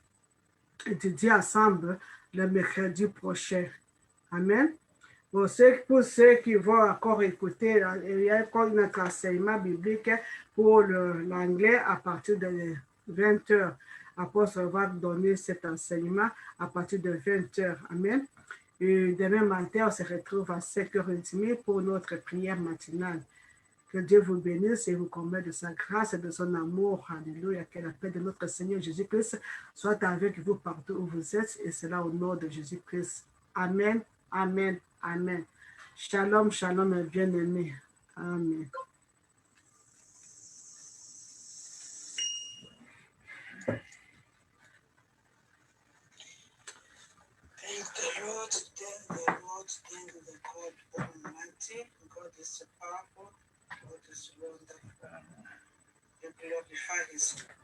S1: étudier ensemble le mercredi prochain. Amen. Pour ceux qui vont encore écouter, il y a encore notre enseignement biblique pour l'anglais à partir de 20 heures. L'apôtre va donner cet enseignement à partir de 20 heures. Amen. Et demain matin, on se retrouve à 5h30 pour notre prière matinale. Que Dieu vous bénisse et vous comble de sa grâce et de son amour. Alléluia. Que la paix de notre Seigneur Jésus-Christ soit avec vous partout où vous êtes. Et cela au nom de Jésus-Christ. Amen, amen, amen. Shalom, shalom, bien-aimés. Amen. is powerful, God is wonderful. You glorify His name.